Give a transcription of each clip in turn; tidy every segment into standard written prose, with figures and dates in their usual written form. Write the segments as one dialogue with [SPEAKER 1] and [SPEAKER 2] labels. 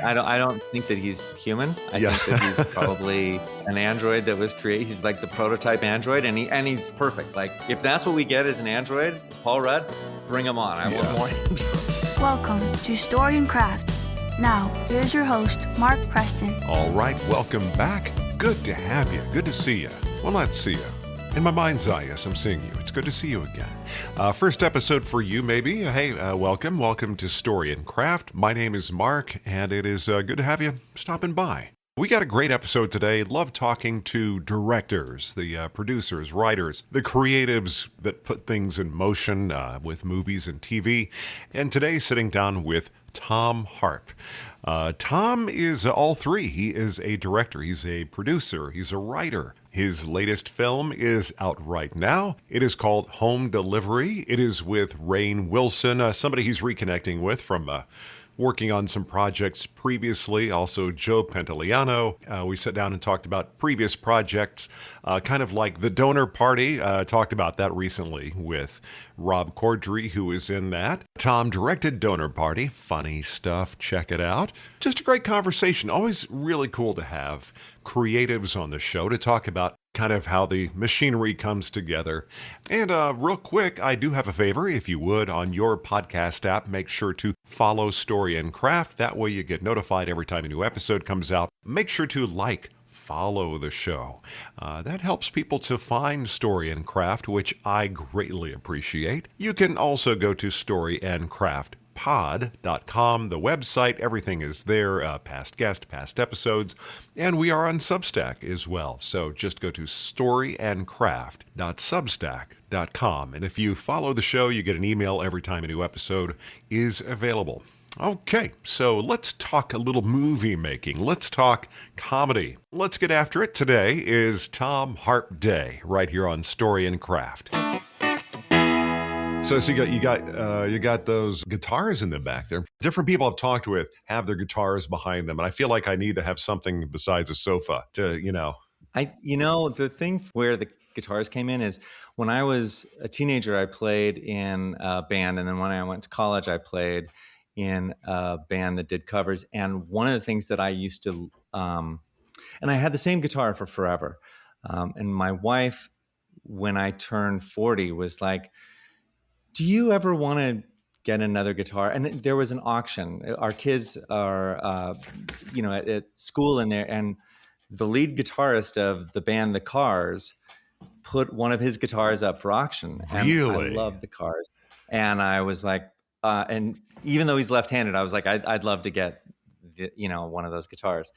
[SPEAKER 1] I don't think that he's human. I
[SPEAKER 2] Yeah.
[SPEAKER 1] think that he's probably an android that was created. He's like the prototype android, and he's perfect. Like if that's what we get as an android, it's Paul Rudd, bring him on. I want more androids.
[SPEAKER 3] Welcome to Story and Craft. Now, here's your host, Mark Preston.
[SPEAKER 2] All right, welcome back. Good to have you. Good to see you. Well, let's see you. In my mind's eye, yes, I'm seeing you. It's good to see you again. First episode for you, maybe. Hey, welcome. Welcome to Story and Craft. My name is Mark, and it is good to have you stopping by. We got a great episode today. Love talking to directors, the producers, writers, the creatives that put things in motion with movies and TV. And today, sitting down with Thom Harp. Thom is all three. He is a director, he's a producer, he's a writer. His latest film is out right now. It is called Home Delivery. It is with Rainn Wilson, somebody he's reconnecting with from working on some projects previously. Also, Joe Pantoliano. We sat down and talked about previous projects, kind of like The Donor Party. Talked about that recently with Rob Corddry, who is in that. Thom directed Donor Party. Funny stuff. Check it out. Just a great conversation. Always really cool to have creatives on the show to talk about kind of how the machinery comes together. And real quick, I do have a favor. If you would, on your podcast app, make sure to follow Story and Craft. That way you get notified every time a new episode comes out. Make sure to follow the show. That helps people to find Story and Craft, which I greatly appreciate. You can also go to storyandcraftpod.com, the website. Everything is there, past guests, past episodes, and we are on Substack as well. So just go to storyandcraft.substack.com, and if you follow the show, you get an email every time a new episode is available. Okay, so let's talk a little movie making. Let's talk comedy. Let's get after it. Today is Thom Harp Day right here on Story and Craft. So you got those guitars in the back there. Different people I've talked with have their guitars behind them, and I feel like I need to have something besides a sofa to.
[SPEAKER 1] The thing where the guitars came in is when I was a teenager, I played in a band, and then when I went to college, I played in a band that did covers. And one of the things that I used to, and I had the same guitar for forever. And my wife, when I turned 40, was like, do you ever want to get another guitar? And there was an auction. Our kids are, at school in there, and the lead guitarist of the band The Cars put one of his guitars up for auction. And
[SPEAKER 2] really?
[SPEAKER 1] I love The Cars. And I was like, and even though he's left-handed, I was like, I'd love to get, one of those guitars.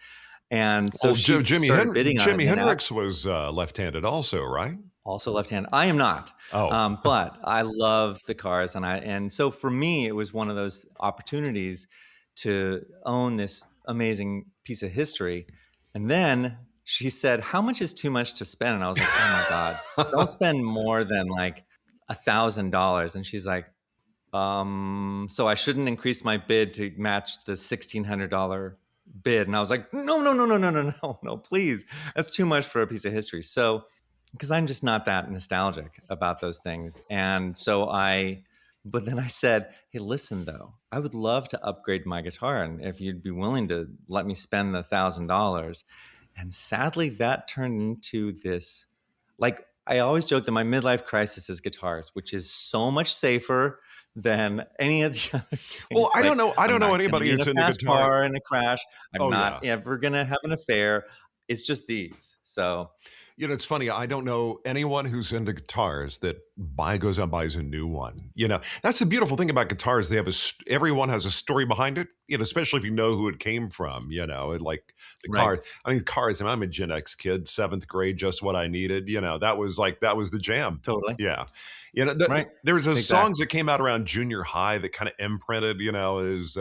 [SPEAKER 1] And so
[SPEAKER 2] Jimi Hendrix
[SPEAKER 1] out.
[SPEAKER 2] was left-handed also, right?
[SPEAKER 1] Also left-handed. I am not.
[SPEAKER 2] Oh.
[SPEAKER 1] But I love The Cars, and so for me, it was one of those opportunities to own this amazing piece of history. And then she said, "How much is too much to spend?" And I was like, "Oh my God, don't spend more than like $1,000." And she's like, so I shouldn't increase my bid to match the $1,600 bid. And I was like, no, please. That's too much for a piece of history. So, because I'm just not that nostalgic about those things. And so but then I said, hey, listen though, I would love to upgrade my guitar. And if you'd be willing to let me spend the $1,000. And sadly, that turned into this, like, I always joke that my midlife crisis is guitars, which is so much safer than any of the other things.
[SPEAKER 2] Well, I don't know anybody who's into guitar.
[SPEAKER 1] Car in a crash. I'm not ever gonna have an affair. It's just these. So,
[SPEAKER 2] it's funny. I don't know anyone who's into guitars that goes out and buys a new one. That's the beautiful thing about guitars. They have everyone has a story behind it. Especially if you know who it came from. Like the cars. I mean, cars. I'm a Gen X kid, 7th grade, just what I needed. That was the jam.
[SPEAKER 1] Totally.
[SPEAKER 2] Yeah. There was songs that came out around junior high that kind of imprinted. Is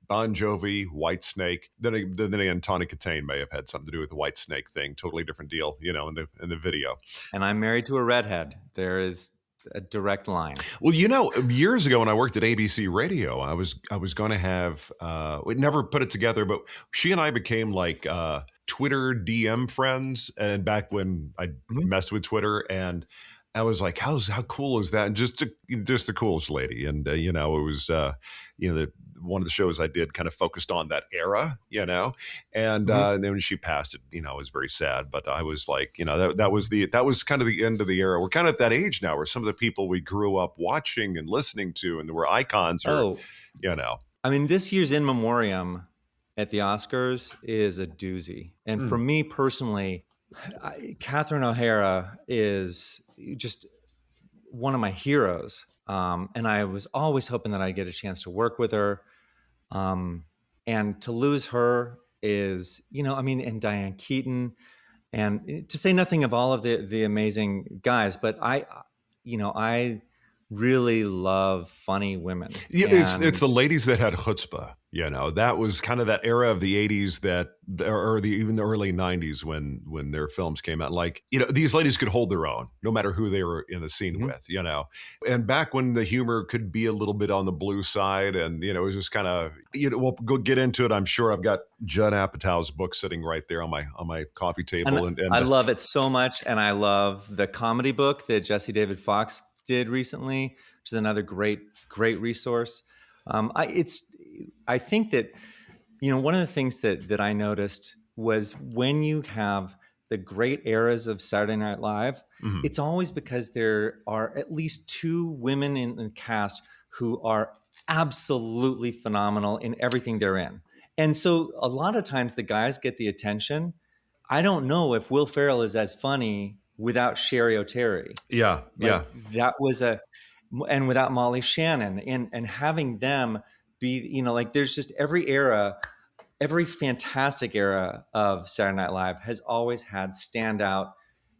[SPEAKER 2] Bon Jovi, Whitesnake. Then again, Tawny Katane may have had something to do with the Whitesnake thing. Totally different deal, in the video.
[SPEAKER 1] And I'm married to a redhead. There is a direct line.
[SPEAKER 2] Well, years ago when I worked at ABC Radio, I was going to have we never put it together, but she and I became like Twitter DM friends, and back when I messed with Twitter, and I was like, how cool is that? And just the coolest lady. And, it was, one of the shows I did kind of focused on that era, and then when she passed, it was very sad. But I was like, that was kind of the end of the era. We're kind of at that age now where some of the people we grew up watching and listening to and there were icons are,
[SPEAKER 1] Oh,
[SPEAKER 2] you know,
[SPEAKER 1] I mean, this year's In Memoriam at the Oscars is a doozy. And for me personally, Catherine O'Hara is just one of my heroes. And I was always hoping that I'd get a chance to work with her. And to lose her is, and Diane Keaton, and to say nothing of all of the amazing guys, but I really love funny women.
[SPEAKER 2] yeah, it's
[SPEAKER 1] And
[SPEAKER 2] the ladies that had chutzpah. That was kind of that era of the '80s even the early '90s when their films came out. Like, these ladies could hold their own, no matter who they were in the scene with. And back when the humor could be a little bit on the blue side, and it was just kind of, we'll go get into it. I'm sure I've got Judd Apatow's book sitting right there on my coffee table, and
[SPEAKER 1] I love it so much. And I love the comedy book that Jesse David Fox did recently, which is another great resource. I think that, one of the things that I noticed was when you have the great eras of Saturday Night Live, it's always because there are at least two women in the cast who are absolutely phenomenal in everything they're in. And so a lot of times the guys get the attention. I don't know if Will Ferrell is as funny without Sherry O'Terry.
[SPEAKER 2] yeah,
[SPEAKER 1] Like
[SPEAKER 2] yeah.
[SPEAKER 1] that was and without Molly Shannon, and having them be, like there's just every fantastic era of Saturday Night Live has always had standout.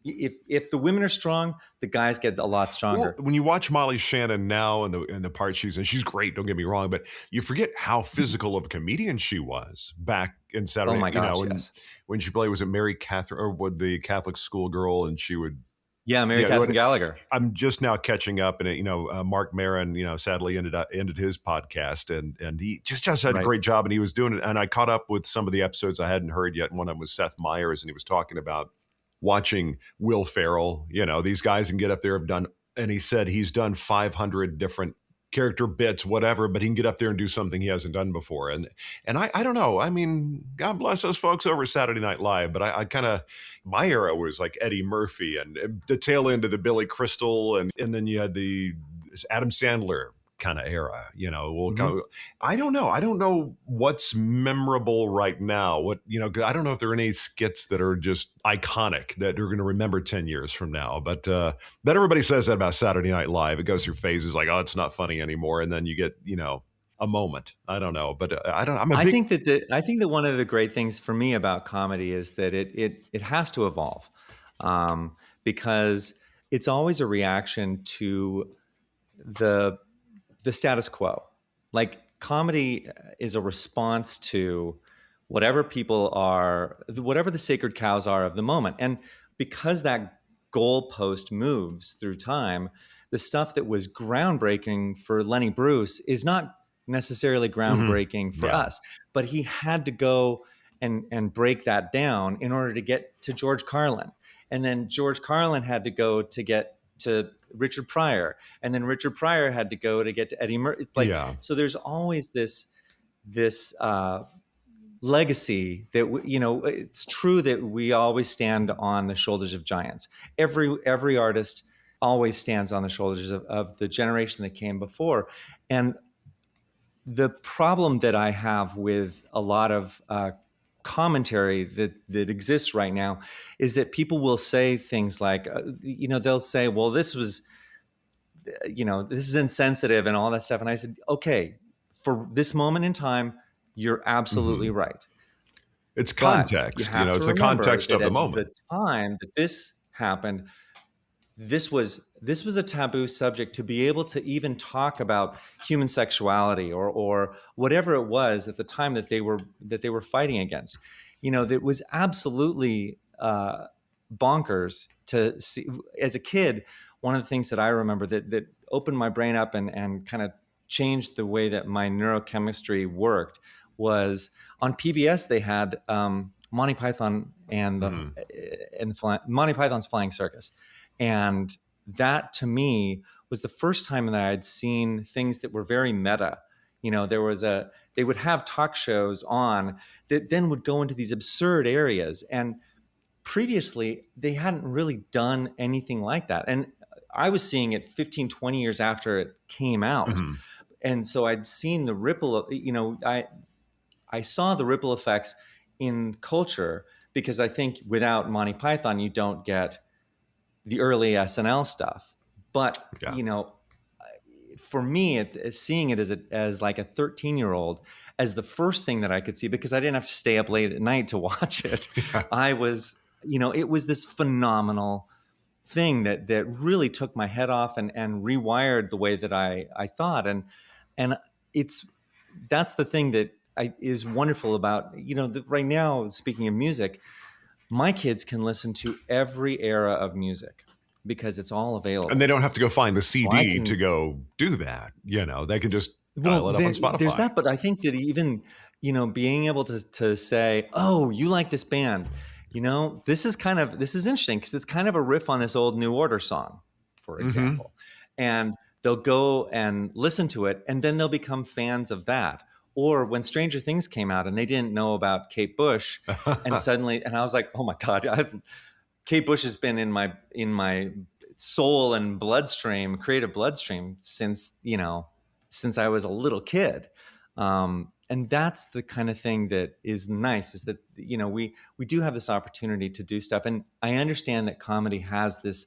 [SPEAKER 1] If the women are strong, the guys get a lot stronger.
[SPEAKER 2] Well, when you watch Molly Shannon now and the part she's in, she's great. Don't get me wrong, but you forget how physical of a comedian she was back in Saturday.
[SPEAKER 1] Oh my gosh, yes.
[SPEAKER 2] When she played, was it Mary Catherine or what, the Catholic schoolgirl, and she would.
[SPEAKER 1] Yeah, Mary Catherine Gallagher.
[SPEAKER 2] I'm just now catching up, and Mark Maron, sadly ended his podcast, and he just had a great job, and he was doing it. And I caught up with some of the episodes I hadn't heard yet. One of them was Seth Meyers, and he was talking about watching Will Ferrell. These guys can get up there have done, and he said he's done 500 different character bits, whatever, but he can get up there and do something he hasn't done before. And I don't know. I mean, God bless those folks over Saturday Night Live, but I kind of, my era was like Eddie Murphy and the tail end of the Billy Crystal, and then you had the Adam Sandler kind of era, I don't know. I don't know what's memorable right now. I don't know if there are any skits that are just iconic that you're going to remember 10 years from now. But everybody says that about Saturday Night Live. It goes through phases like, oh, it's not funny anymore. And then you get, a moment. I don't know. But I
[SPEAKER 1] think that one of the great things for me about comedy is that it has to evolve, because it's always a reaction to the status quo. Like comedy is a response to whatever the sacred cows are of the moment. And because that goalpost moves through time, the stuff that was groundbreaking for Lenny Bruce is not necessarily groundbreaking for us, but he had to go and break that down in order to get to George Carlin. And then George Carlin had to go to get to Richard Pryor, and then Richard Pryor had to go to get to Eddie Murphy. So there's always this legacy that it's true that we always stand on the shoulders of giants. Every artist always stands on the shoulders of the generation that came before. And the problem that I have with a lot of commentary that exists right now is that people will say things like, they'll say, well, this is insensitive and all that stuff. And I said, okay, for this moment in time, you're absolutely right.
[SPEAKER 2] It's context, it's the context of the moment.
[SPEAKER 1] The time that this happened, this was a taboo subject. To be able to even talk about human sexuality or whatever it was at the time that they were fighting against, that was absolutely bonkers to see. As a kid, one of the things that I remember that opened my brain up and kind of changed the way that my neurochemistry worked was on PBS. They had Monty Python and Monty Python's Flying Circus. And that to me was the first time that I'd seen things that were very meta. They would have talk shows on that then would go into these absurd areas. And previously, they hadn't really done anything like that. And I was seeing it 15, 20 years after it came out.
[SPEAKER 2] Mm-hmm.
[SPEAKER 1] And so I'd seen the ripple, I saw the ripple effects in culture, because I think without Monty Python, you don't get the early SNL stuff. But,
[SPEAKER 2] Yeah.
[SPEAKER 1] For me, seeing it as like a 13-year-old, as the first thing that I could see, because I didn't have to stay up late at night to watch it.
[SPEAKER 2] Yeah.
[SPEAKER 1] It was this phenomenal thing that really took my head off and rewired the way that I thought. And that's the thing that is wonderful about, right now, speaking of music, my kids can listen to every era of music because it's all available.
[SPEAKER 2] And they don't have to go find the CD to go do that. They can just dial it up on Spotify.
[SPEAKER 1] There's that, but I think that even, being able to say, oh, you like this band, this is interesting because it's kind of a riff on this old New Order song, for example. Mm-hmm. And they'll go and listen to it, and then they'll become fans of that. Or when Stranger Things came out and they didn't know about Kate Bush, and I was like, oh my God, Kate Bush has been in my soul and creative bloodstream since I was a little kid. And that's the kind of thing that is nice, is that, we do have this opportunity to do stuff. And I understand that comedy has this,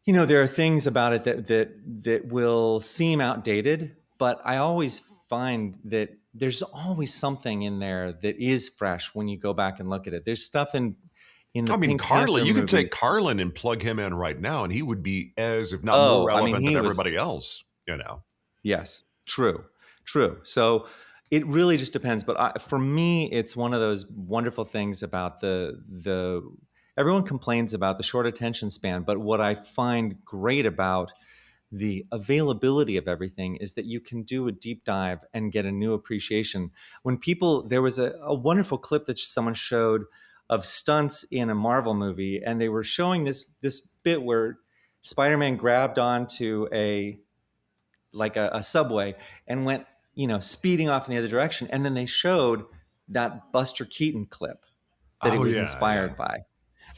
[SPEAKER 1] there are things about it that will seem outdated, but I always find that there's always something in there that is fresh when you go back and look at it. There's stuff in the Pink
[SPEAKER 2] Carlin,
[SPEAKER 1] Panther
[SPEAKER 2] you could
[SPEAKER 1] movies.
[SPEAKER 2] take Carlin and plug him in right now, and he would be as, if not more relevant than everybody else,
[SPEAKER 1] Yes, true. So it really just depends. But for me, it's one of those wonderful things about everyone complains about the short attention span, but what I find great about the availability of everything is that you can do a deep dive and get a new appreciation. There was a wonderful clip that someone showed of stunts in a Marvel movie, and they were showing this bit where Spider-Man grabbed onto a subway and went, speeding off in the other direction. And then they showed that Buster Keaton clip that he was inspired by.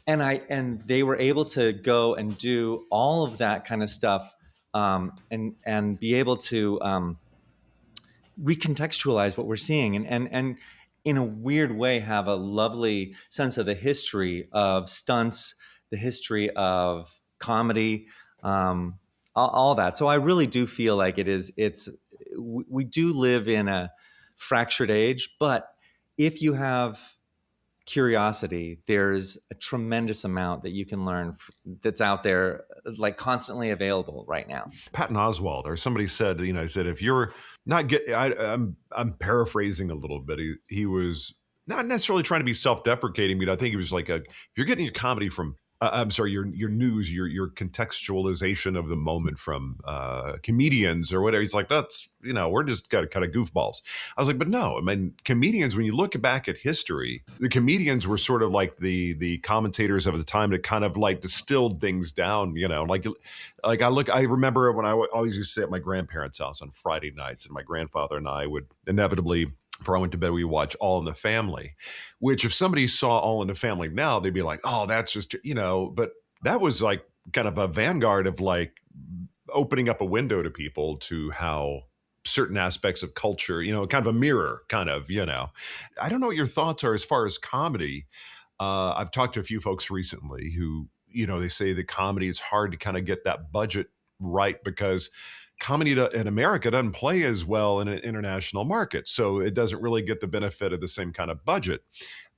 [SPEAKER 1] And they were able to go and do all of that kind of stuff, and be able to recontextualize what we're seeing, and in a weird way have a lovely sense of the history of stunts, the history of comedy, all that. So I really do feel like we do live in a fractured age, but if you have curiosity, there's a tremendous amount that you can learn that's out there, like constantly available right now.
[SPEAKER 2] Patton Oswalt, or somebody said, if you're not I'm paraphrasing a little bit. He was not necessarily trying to be self-deprecating, but I think he was like, if you're getting your comedy from your news, your contextualization of the moment from comedians or whatever. He's like, that's, we're just kind of goofballs. I was like, but no, comedians, when you look back at history, the comedians were sort of like the commentators of the time that kind of like distilled things down, I remember when I always used to stay at my grandparents' house on Friday nights, and my grandfather and I would inevitably, before I went to bed, we watch All in the Family, which if somebody saw All in the Family now, they'd be like, oh, that's just, but that was like kind of a vanguard of like opening up a window to people to how certain aspects of culture, kind of a mirror kind of, I don't know what your thoughts are as far as comedy. I've talked to a few folks recently who, they say that comedy is hard to kind of get that budget right because comedy in America doesn't play as well in an international market. So it doesn't really get the benefit of the same kind of budget.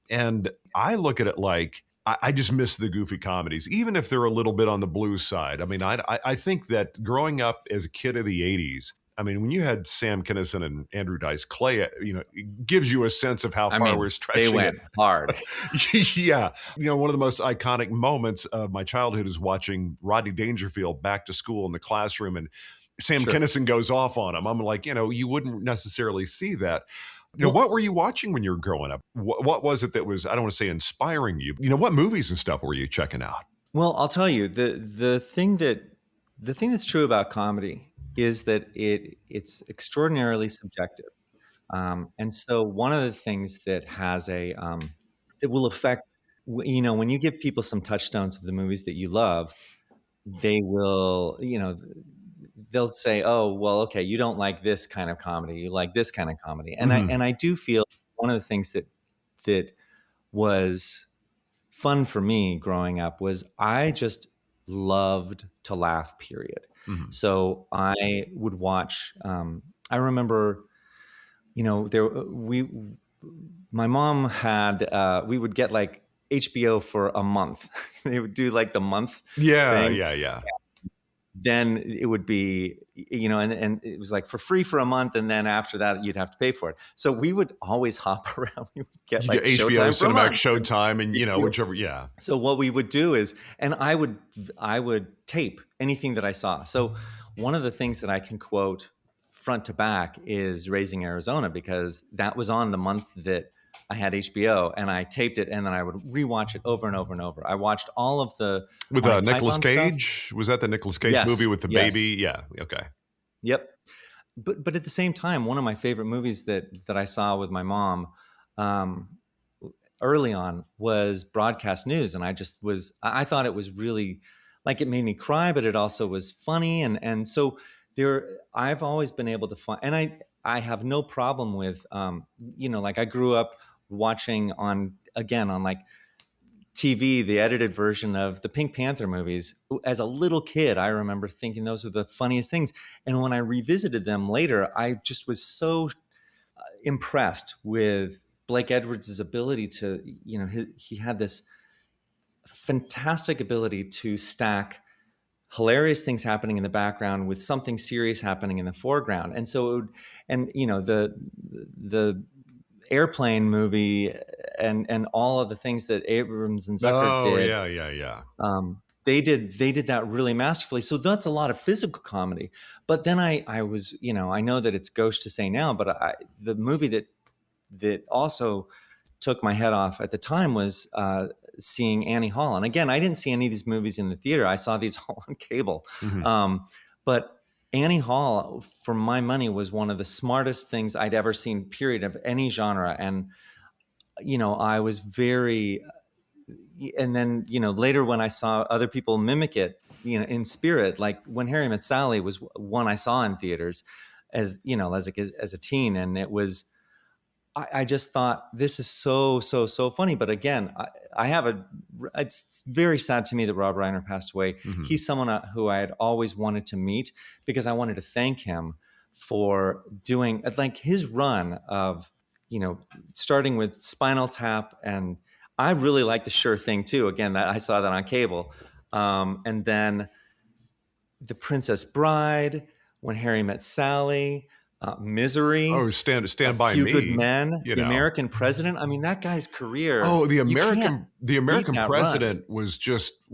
[SPEAKER 2] And I look at it like, I just miss the goofy comedies, even if they're a little bit on the blues side. I think that growing up as a kid of the 80s, when you had Sam Kinison and Andrew Dice Clay, it gives you a sense of how far we're stretching.
[SPEAKER 1] They went hard.
[SPEAKER 2] Yeah. One of the most iconic moments of my childhood is watching Rodney Dangerfield back to school in the classroom, and Sam Kinison goes off on him. I'm like, you wouldn't necessarily see that. What were you watching when you were growing up? What was it that was, I don't want to say inspiring you, what movies and stuff were you checking out?
[SPEAKER 1] Well, I'll tell you the thing that's true about comedy is that it's extraordinarily subjective. And so one of the things that has that will affect, when you give people some touchstones of the movies that you love, they will, they'll say, oh, well, okay, you don't like this kind of comedy, you like this kind of comedy.
[SPEAKER 2] Hmm.
[SPEAKER 1] And I do feel one of the things that was fun for me growing up was I just loved to laugh, period.
[SPEAKER 2] Hmm.
[SPEAKER 1] So I would watch, I remember, my mom had, we would get like HBO for a month. They would do like the month
[SPEAKER 2] Yeah,
[SPEAKER 1] thing.
[SPEAKER 2] yeah, yeah.
[SPEAKER 1] Then it would be, and it was like for free for a month. And then after that, you'd have to pay for it. So we would always hop around. We would get
[SPEAKER 2] You get
[SPEAKER 1] like
[SPEAKER 2] HBO,
[SPEAKER 1] Showtime for a
[SPEAKER 2] Cinemax,
[SPEAKER 1] month.
[SPEAKER 2] Showtime, and
[SPEAKER 1] HBO.
[SPEAKER 2] whichever. Yeah.
[SPEAKER 1] So what we would do is, and I would tape anything that I saw. So one of the things that I can quote front to back is Raising Arizona, because that was on the month that I had HBO, and I taped it, and then I would rewatch it over and over and over. I watched all of the
[SPEAKER 2] With
[SPEAKER 1] Monty
[SPEAKER 2] Nicolas
[SPEAKER 1] Python stuff.
[SPEAKER 2] Cage, was that the Nicolas Cage movie
[SPEAKER 1] Yes,
[SPEAKER 2] with the
[SPEAKER 1] yes,
[SPEAKER 2] baby? Yeah. Okay.
[SPEAKER 1] yep. But at the same time, one of my favorite movies that I saw with my mom, um, early on, was Broadcast News, and I thought it was really, like, it made me cry, but it also was funny, and so I've always been able to find, and I have no problem with, like, I grew up watching on like TV, the edited version of the Pink Panther movies. As a little kid, I remember thinking those are the funniest things. And when I revisited them later, I just was so impressed with Blake Edwards' ability to, he had this fantastic ability to stack hilarious things happening in the background with something serious happening in the foreground. And so, the airplane movie and all of the things that Abrams and Zucker
[SPEAKER 2] Oh,
[SPEAKER 1] did,
[SPEAKER 2] yeah, yeah, yeah.
[SPEAKER 1] they did that really masterfully. So that's a lot of physical comedy. But then I was, I know that it's gauche to say now, but the movie that also took my head off at the time was seeing Annie Hall. And again, I didn't see any of these movies in the theater. I saw these all on cable.
[SPEAKER 2] Hmm.
[SPEAKER 1] But Annie Hall, for my money, was one of the smartest things I'd ever seen, period, of any genre. And, I was very, and then, later when I saw other people mimic it, in spirit, like When Harry Met Sally was one I saw in theaters as a teen. And it was, I just thought, this is so, so, so funny. But again, it's very sad to me that Rob Reiner passed away.
[SPEAKER 2] Hmm.
[SPEAKER 1] He's someone who I had always wanted to meet, because I wanted to thank him for doing, like, his run of, starting with Spinal Tap. And I really like The Sure Thing too. Again, that I saw that on cable. And then The Princess Bride, When Harry Met Sally,
[SPEAKER 2] Oh,
[SPEAKER 1] Misery, A
[SPEAKER 2] Stand by
[SPEAKER 1] Few Good
[SPEAKER 2] Me.
[SPEAKER 1] Men,
[SPEAKER 2] You
[SPEAKER 1] The
[SPEAKER 2] know.
[SPEAKER 1] American President. I mean, that guy's career,
[SPEAKER 2] Oh,
[SPEAKER 1] you can't
[SPEAKER 2] The
[SPEAKER 1] beat
[SPEAKER 2] American
[SPEAKER 1] that run.
[SPEAKER 2] President was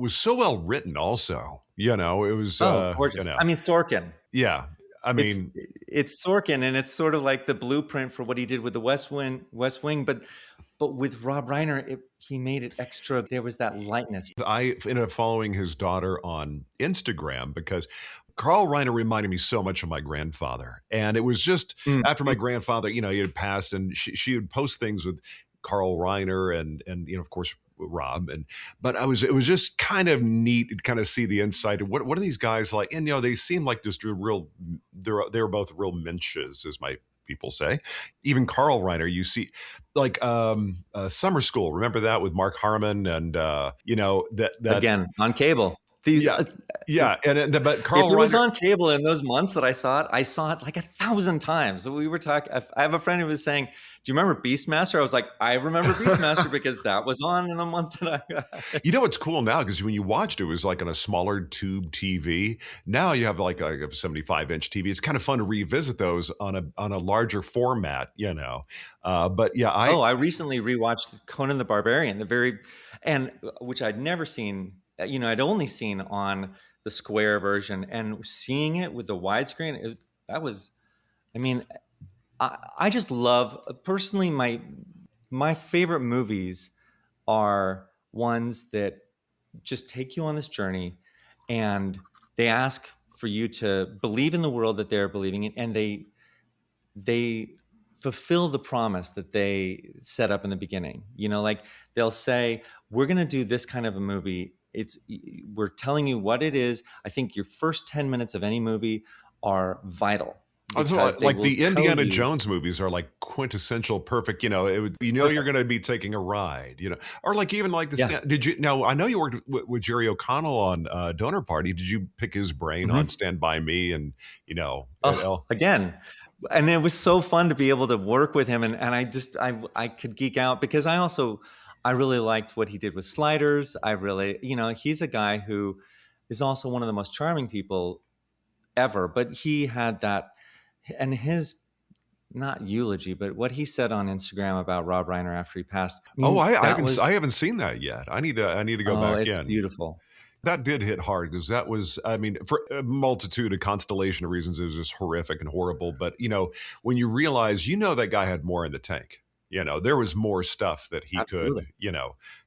[SPEAKER 2] so well written. Also, it was
[SPEAKER 1] Oh, gorgeous. I mean, Sorkin.
[SPEAKER 2] yeah. I
[SPEAKER 1] It's
[SPEAKER 2] mean,
[SPEAKER 1] it's Sorkin, and it's sort of like the blueprint for what he did with the West Wing, but with Rob Reiner, he made it extra. There was that lightness.
[SPEAKER 2] I ended up following his daughter on Instagram because Carl Reiner reminded me so much of my grandfather. And it was just after my
[SPEAKER 1] Mhm.
[SPEAKER 2] grandfather, he had passed, and she would post things with Carl Reiner and of course Rob. But it was just kind of neat to kind of see the insight of what are these guys like. And they seem like just real, they're both real menches, as my people say. Even Carl Reiner, you see, like Summer School. Remember that with Mark Harmon and that
[SPEAKER 1] Again, on cable. These
[SPEAKER 2] yeah, yeah, but
[SPEAKER 1] If
[SPEAKER 2] Carl
[SPEAKER 1] it was
[SPEAKER 2] Reiner.
[SPEAKER 1] on cable in those months that I saw it like 1,000 times. So we were talking. I have a friend who was saying, "Do you remember Beastmaster?" I was like, "I remember Beastmaster because that was on in the month that I."
[SPEAKER 2] You know what's cool now, because when you watched it was like on a smaller tube TV. Now you have like a 75-inch TV. It's kind of fun to revisit those on a larger format. But yeah,
[SPEAKER 1] Oh, I recently rewatched Conan the Barbarian, and which I'd never seen. I'd only seen on the square version, and seeing it with the widescreen, that was. I mean, I just love, personally, my favorite movies are ones that just take you on this journey, and they ask for you to believe in the world that they're believing in, and they fulfill the promise that they set up in the beginning. Like they'll say, we're going to do this kind of a movie. We're telling you what it is. I think your first 10 minutes of any movie are vital, because they
[SPEAKER 2] Like
[SPEAKER 1] will
[SPEAKER 2] the
[SPEAKER 1] tell
[SPEAKER 2] Indiana
[SPEAKER 1] you.
[SPEAKER 2] Jones movies are like quintessential perfect, you're
[SPEAKER 1] Perfect.
[SPEAKER 2] going to be taking a ride, or like even like
[SPEAKER 1] Yeah.
[SPEAKER 2] did you, now I know you worked with Jerry O'Connell on Donor Party. Did you pick his brain on
[SPEAKER 1] Mhm.
[SPEAKER 2] Stand By Me? And,
[SPEAKER 1] Oh, again. And it was so fun to be able to work with him. And I could geek out, because I really liked what he did with Sliders. I really, he's a guy who is also one of the most charming people ever, but he had that, and his, not eulogy, but what he said on Instagram about Rob Reiner after he passed. I
[SPEAKER 2] Oh,
[SPEAKER 1] mean, that
[SPEAKER 2] I
[SPEAKER 1] was,
[SPEAKER 2] haven't seen that yet. I need to go
[SPEAKER 1] oh,
[SPEAKER 2] back
[SPEAKER 1] it's
[SPEAKER 2] in.
[SPEAKER 1] beautiful.
[SPEAKER 2] That did hit hard because that was, I mean, for a multitude of constellation of reasons, it was just horrific and horrible. But, when you realize, that guy had more in the tank, there was more stuff that he
[SPEAKER 1] Absolutely.
[SPEAKER 2] could,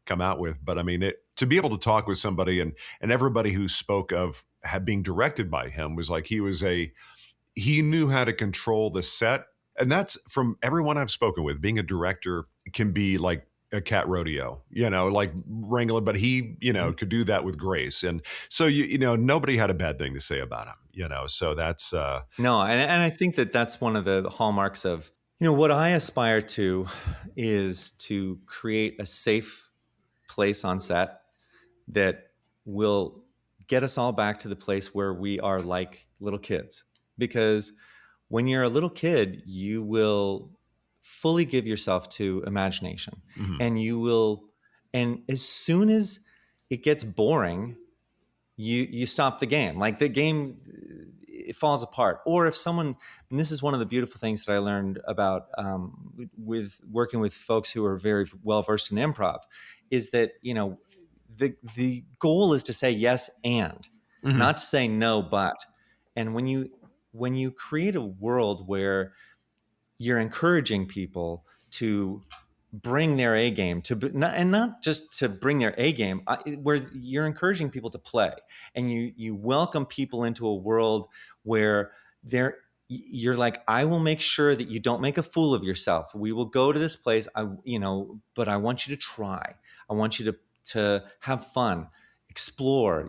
[SPEAKER 2] come out with. But I mean, to be able to talk with somebody, and everybody who spoke of being directed by him was like, he knew how to control the set. And that's from everyone I've spoken with. Being a director can be like a cat rodeo, like wrangling, but he,
[SPEAKER 1] Mhm.
[SPEAKER 2] could do that with grace. And so, nobody had a bad thing to say about him, so that's,
[SPEAKER 1] No, and I think that that's one of the hallmarks of, what I aspire to is to create a safe place on set that will get us all back to the place where we are like little kids. Because when you're a little kid, you will fully give yourself to imagination,
[SPEAKER 2] mhm.
[SPEAKER 1] and and as soon as it gets boring, you stop the game. Like the game, it falls apart. Or if someone, and this is one of the beautiful things that I learned about, with working with folks who are very well versed in improv, is that the goal is to say yes and,
[SPEAKER 2] Mhm.
[SPEAKER 1] not to say no but. And when you create a world where you're encouraging people to bring their A game, and not just to bring their A game, where you're encouraging people to play, and you welcome people into a world where you're like, I will make sure that you don't make a fool of yourself. We will go to this place, but I want you to try. I want you to have fun, explore,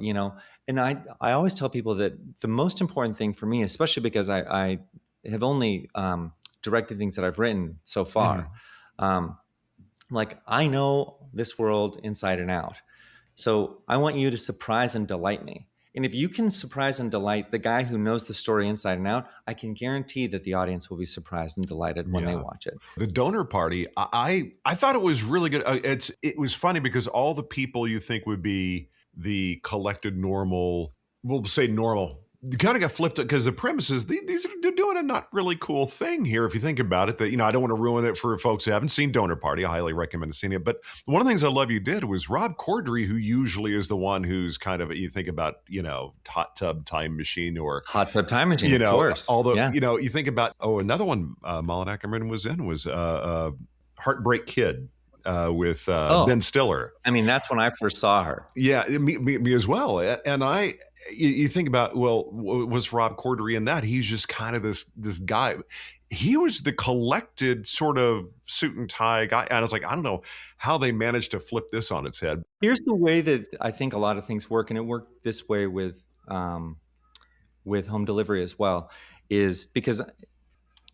[SPEAKER 1] And I always tell people that the most important thing for me, especially because I have only directed things that I've written so far.
[SPEAKER 2] Mhm.
[SPEAKER 1] Um, like, I know this world inside and out. So I want you to surprise and delight me. And if you can surprise and delight the guy who knows the story inside and out, I can guarantee that the audience will be surprised and delighted when they
[SPEAKER 2] Yeah.
[SPEAKER 1] watch it.
[SPEAKER 2] The Donor Party, I thought it was really good. It was funny because all the people you think would be the collected normal, we'll say normal, kind of got flipped because the premise is these are, they're doing a not really cool thing here if you think about it. That, I don't want to ruin it for folks who haven't seen Donor Party. I highly recommend seeing it. But one of the things I love you did was Rob Corddry, who usually is the one who's kind of, you think about, Hot Tub Time Machine, or
[SPEAKER 1] Hot Tub Time Machine, of course.
[SPEAKER 2] although,
[SPEAKER 1] Yeah.
[SPEAKER 2] you think about, another one Malin Ackerman was in was Heartbreak Kid with Ben
[SPEAKER 1] Oh,
[SPEAKER 2] Stiller.
[SPEAKER 1] I mean, that's when I first saw her.
[SPEAKER 2] Yeah, me as well. And you think about, well, was Rob Corddry in that? He's just kind of this guy. He was the collected sort of suit and tie guy. And I was like, I don't know how they managed to flip this on its head.
[SPEAKER 1] Here's the way that I think a lot of things work, and it worked this way with home delivery as well, is because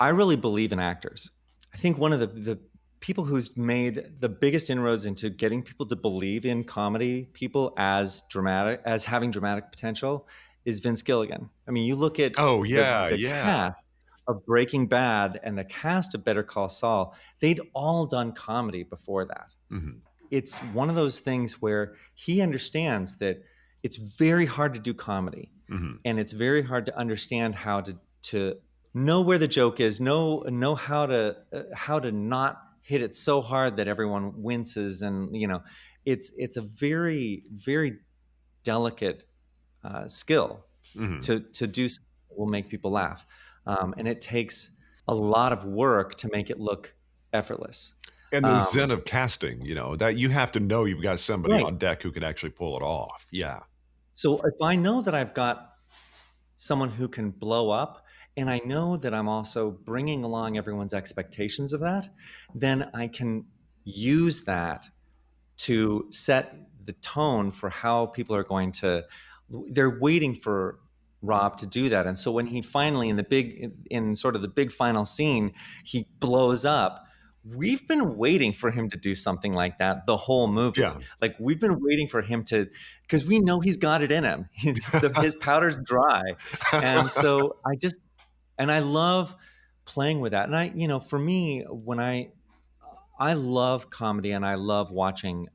[SPEAKER 1] I really believe in actors. I think one of the people who's made the biggest inroads into getting people to believe in comedy people as having dramatic potential is Vince Gilligan. I mean, you look at
[SPEAKER 2] Oh yeah,
[SPEAKER 1] the
[SPEAKER 2] yeah.
[SPEAKER 1] cast of Breaking Bad and the cast of Better Call Saul, they'd all done comedy before that.
[SPEAKER 2] Mhm.
[SPEAKER 1] It's one of those things where he understands that it's very hard to do comedy,
[SPEAKER 2] Mhm.
[SPEAKER 1] and it's very hard to understand how to know where the joke is, know how to not hit it so hard that everyone winces, and it's a very, very delicate skill
[SPEAKER 2] Mhm.
[SPEAKER 1] to do something that will make people laugh, and it takes a lot of work to make it look effortless.
[SPEAKER 2] And the zen of casting, that you have to know you've got somebody
[SPEAKER 1] Right.
[SPEAKER 2] on deck who can actually pull it off. Yeah.
[SPEAKER 1] So if I know that I've got someone who can blow up, and I know that I'm also bringing along everyone's expectations of that, then I can use that to set the tone for how people are going to. They're waiting for Rob to do that, and so when he finally in sort of the big final scene, he blows up. We've been waiting for him to do something like that the whole movie.
[SPEAKER 2] Yeah.
[SPEAKER 1] Like we've been waiting for him to, because we know he's got it in him. His powder's dry, and so I love playing with that. And for me, when I love comedy and I love watching.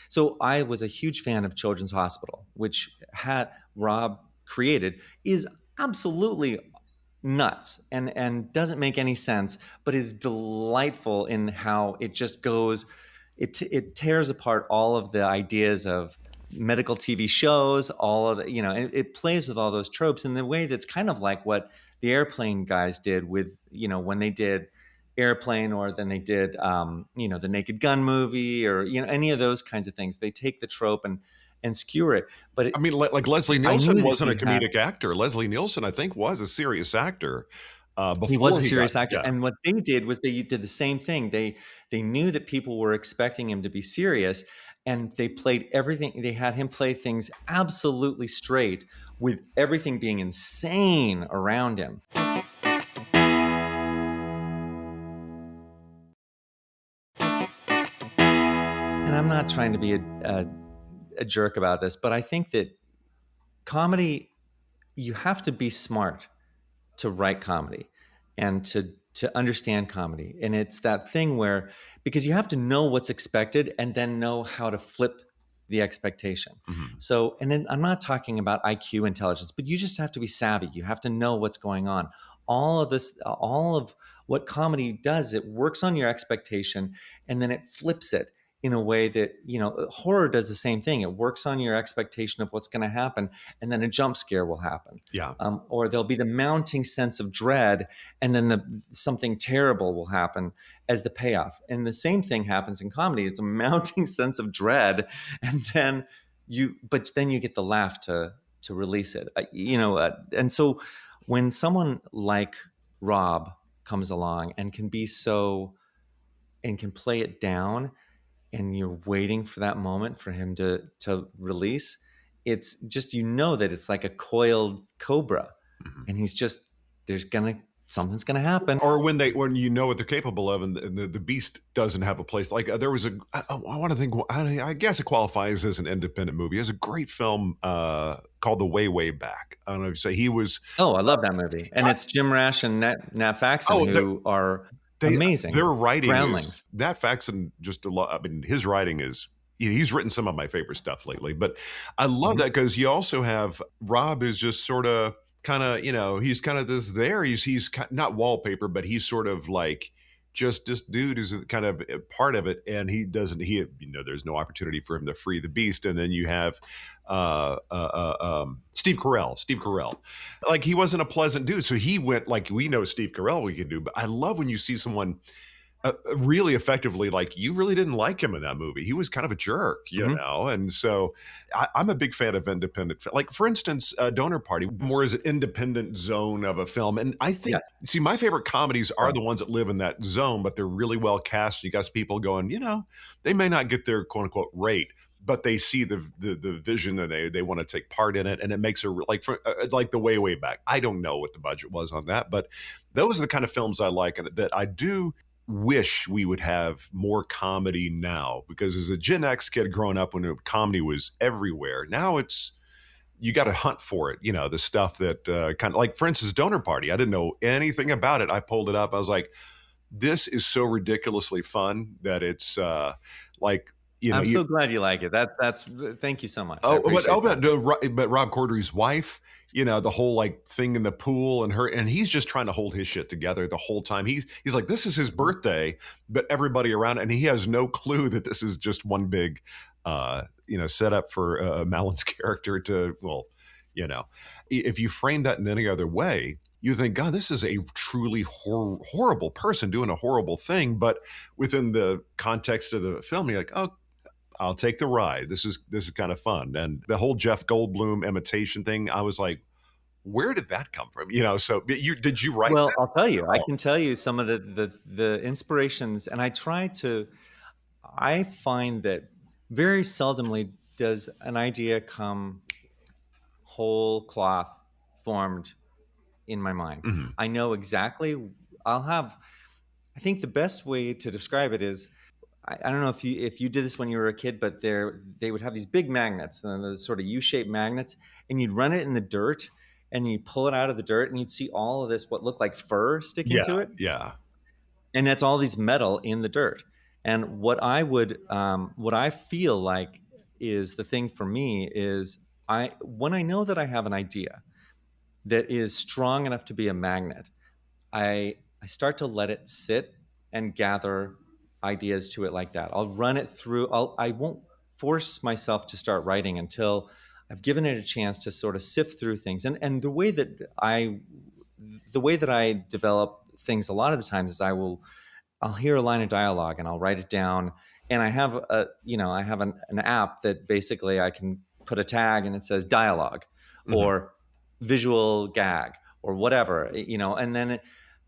[SPEAKER 1] So I was a huge fan of Children's Hospital, which had Rob created, is absolutely nuts and doesn't make any sense, but is delightful in how it just goes. It tears apart all of the ideas of medical TV shows, all of it plays with all those tropes in the way that's kind of like what the Airplane guys did with, when they did Airplane, or then they did the Naked Gun movie, or any of those kinds of things. They take the trope and skewer it. But
[SPEAKER 2] I mean, like Leslie
[SPEAKER 1] I knew
[SPEAKER 2] Nielsen
[SPEAKER 1] that
[SPEAKER 2] wasn't a
[SPEAKER 1] he had.
[SPEAKER 2] comedic actor. Leslie Nielsen, I think, was a serious actor before
[SPEAKER 1] He was a
[SPEAKER 2] he got.
[SPEAKER 1] serious actor,
[SPEAKER 2] Yeah.
[SPEAKER 1] and what they did was they did the same thing. They knew that people were expecting him to be serious, and they played everything. They had him play things absolutely straight, with everything being insane around him. And I'm not trying to be a jerk about this, but I think that comedy, you have to be smart to write comedy and to understand comedy. And it's that thing where, because you have to know what's expected and then know how to flip the expectation.
[SPEAKER 2] Mhm.
[SPEAKER 1] So, and then I'm not talking about IQ intelligence, but you just have to be savvy. You have to know what's going on. All of what comedy does, it works on your expectation and then it flips it in a way that, horror does the same thing. It works on your expectation of what's going to happen, and then a jump scare will happen.
[SPEAKER 2] Yeah.
[SPEAKER 1] Or there'll be the mounting sense of dread, and then something terrible will happen as the payoff. And the same thing happens in comedy. It's a mounting sense of dread, and then you get the laugh to release it. And so when someone like Rob comes along and can be so, and can play it down, and you're waiting for that moment for him to release, it's just, that it's like a coiled cobra,
[SPEAKER 2] Mhm.
[SPEAKER 1] and he's just, something's gonna happen.
[SPEAKER 2] Or when you know what they're capable of, and the beast doesn't have a place. Like there was I want to think. I guess it qualifies as an independent movie. There's a great film called The Way Back. I don't know if you say he was.
[SPEAKER 1] Oh, I love that movie, and it's Jim Rash and Nat Faxon,
[SPEAKER 2] Oh,
[SPEAKER 1] who are amazing.
[SPEAKER 2] Their writing
[SPEAKER 1] Groundlings.
[SPEAKER 2] is that Faxon just a lot. I mean, his writing is. He's written some of my favorite stuff lately, but I love that because you also have Rob is just sort of kind of he's kind of he's not wallpaper, but he's sort of like just this dude is kind of a part of it, and there's no opportunity for him to free the beast, and then you have Steve Carell, like he wasn't a pleasant dude, so he went like we know Steve Carell we can do, but I love when you see someone really effectively, like you really didn't like him in that movie. He was kind of a jerk, and so I'm a big fan of independent. Like for instance, Donor Party, more as an independent zone of a film, and I think see my favorite comedies are the ones that live in that zone, but they're really well cast. You got people going, they may not get their quote unquote rate, but they see the vision and they want to take part in it, and it makes like The Way Back. I don't know what the budget was on that, but those are the kind of films I like, and that I do wish we would have more comedy now, because as a Gen X kid growing up when comedy was everywhere, now it's you got to hunt for it. The stuff that kind of like, for instance, Donor Party. I didn't know anything about it. I pulled it up. I was like, this is so ridiculously fun that it's like.
[SPEAKER 1] I'm so glad you like it. That's thank you so much.
[SPEAKER 2] But Rob Corddry's wife, the whole like thing in the pool and he's just trying to hold his shit together the whole time. He's like, this is his birthday, but everybody around, and he has no clue that this is just one big, setup for Malin's character to, if you frame that in any other way, you think, God, this is a truly horrible person doing a horrible thing. But within the context of the film, you're like, oh, I'll take the ride. This is kind of fun. And the whole Jeff Goldblum imitation thing, I was like, where did that come from? So did you write
[SPEAKER 1] Well,
[SPEAKER 2] that?
[SPEAKER 1] I'll tell you, I
[SPEAKER 2] Oh,
[SPEAKER 1] can tell you some of the inspirations, and I find that very seldomly does an idea come whole cloth formed in my mind.
[SPEAKER 2] mhm.
[SPEAKER 1] I know exactly. I'll have. I think the best way to describe it is I don't know if you did this when you were a kid, but they would have these big magnets, the sort of U-shaped magnets, and you'd run it in the dirt, and you pull it out of the dirt, and you'd see all of this what looked like fur sticking
[SPEAKER 2] Yeah,
[SPEAKER 1] to it,
[SPEAKER 2] yeah.
[SPEAKER 1] and that's all these metal in the dirt. And what I feel like is the thing for me is when I know that I have an idea that is strong enough to be a magnet, I start to let it sit and gather ideas to it like that. I'll run it through. I won't force myself to start writing until I've given it a chance to sort of sift through things. And the way that I develop things a lot of the times is I'll hear a line of dialogue and I'll write it down. And I have an app that basically I can put a tag and it says dialogue
[SPEAKER 2] Mhm.
[SPEAKER 1] or visual gag or whatever, and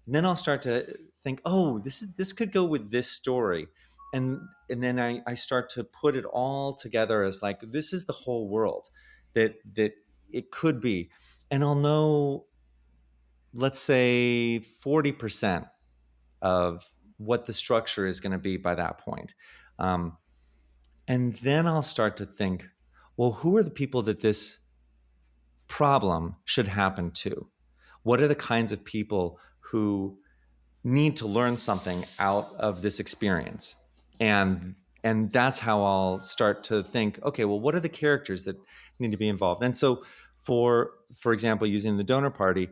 [SPEAKER 1] then I'll start to think, oh, this could go with this story. And then I start to put it all together as like, this is the whole world that it could be. And I'll know, let's say 40% of what the structure is going to be by that point. Um, and then I'll start to think, well, who are the people that this problem should happen to? What are the kinds of people who need to learn something out of this experience? And that's how I'll start to think, okay, well, what are the characters that need to be involved? And so for example, using the donor party,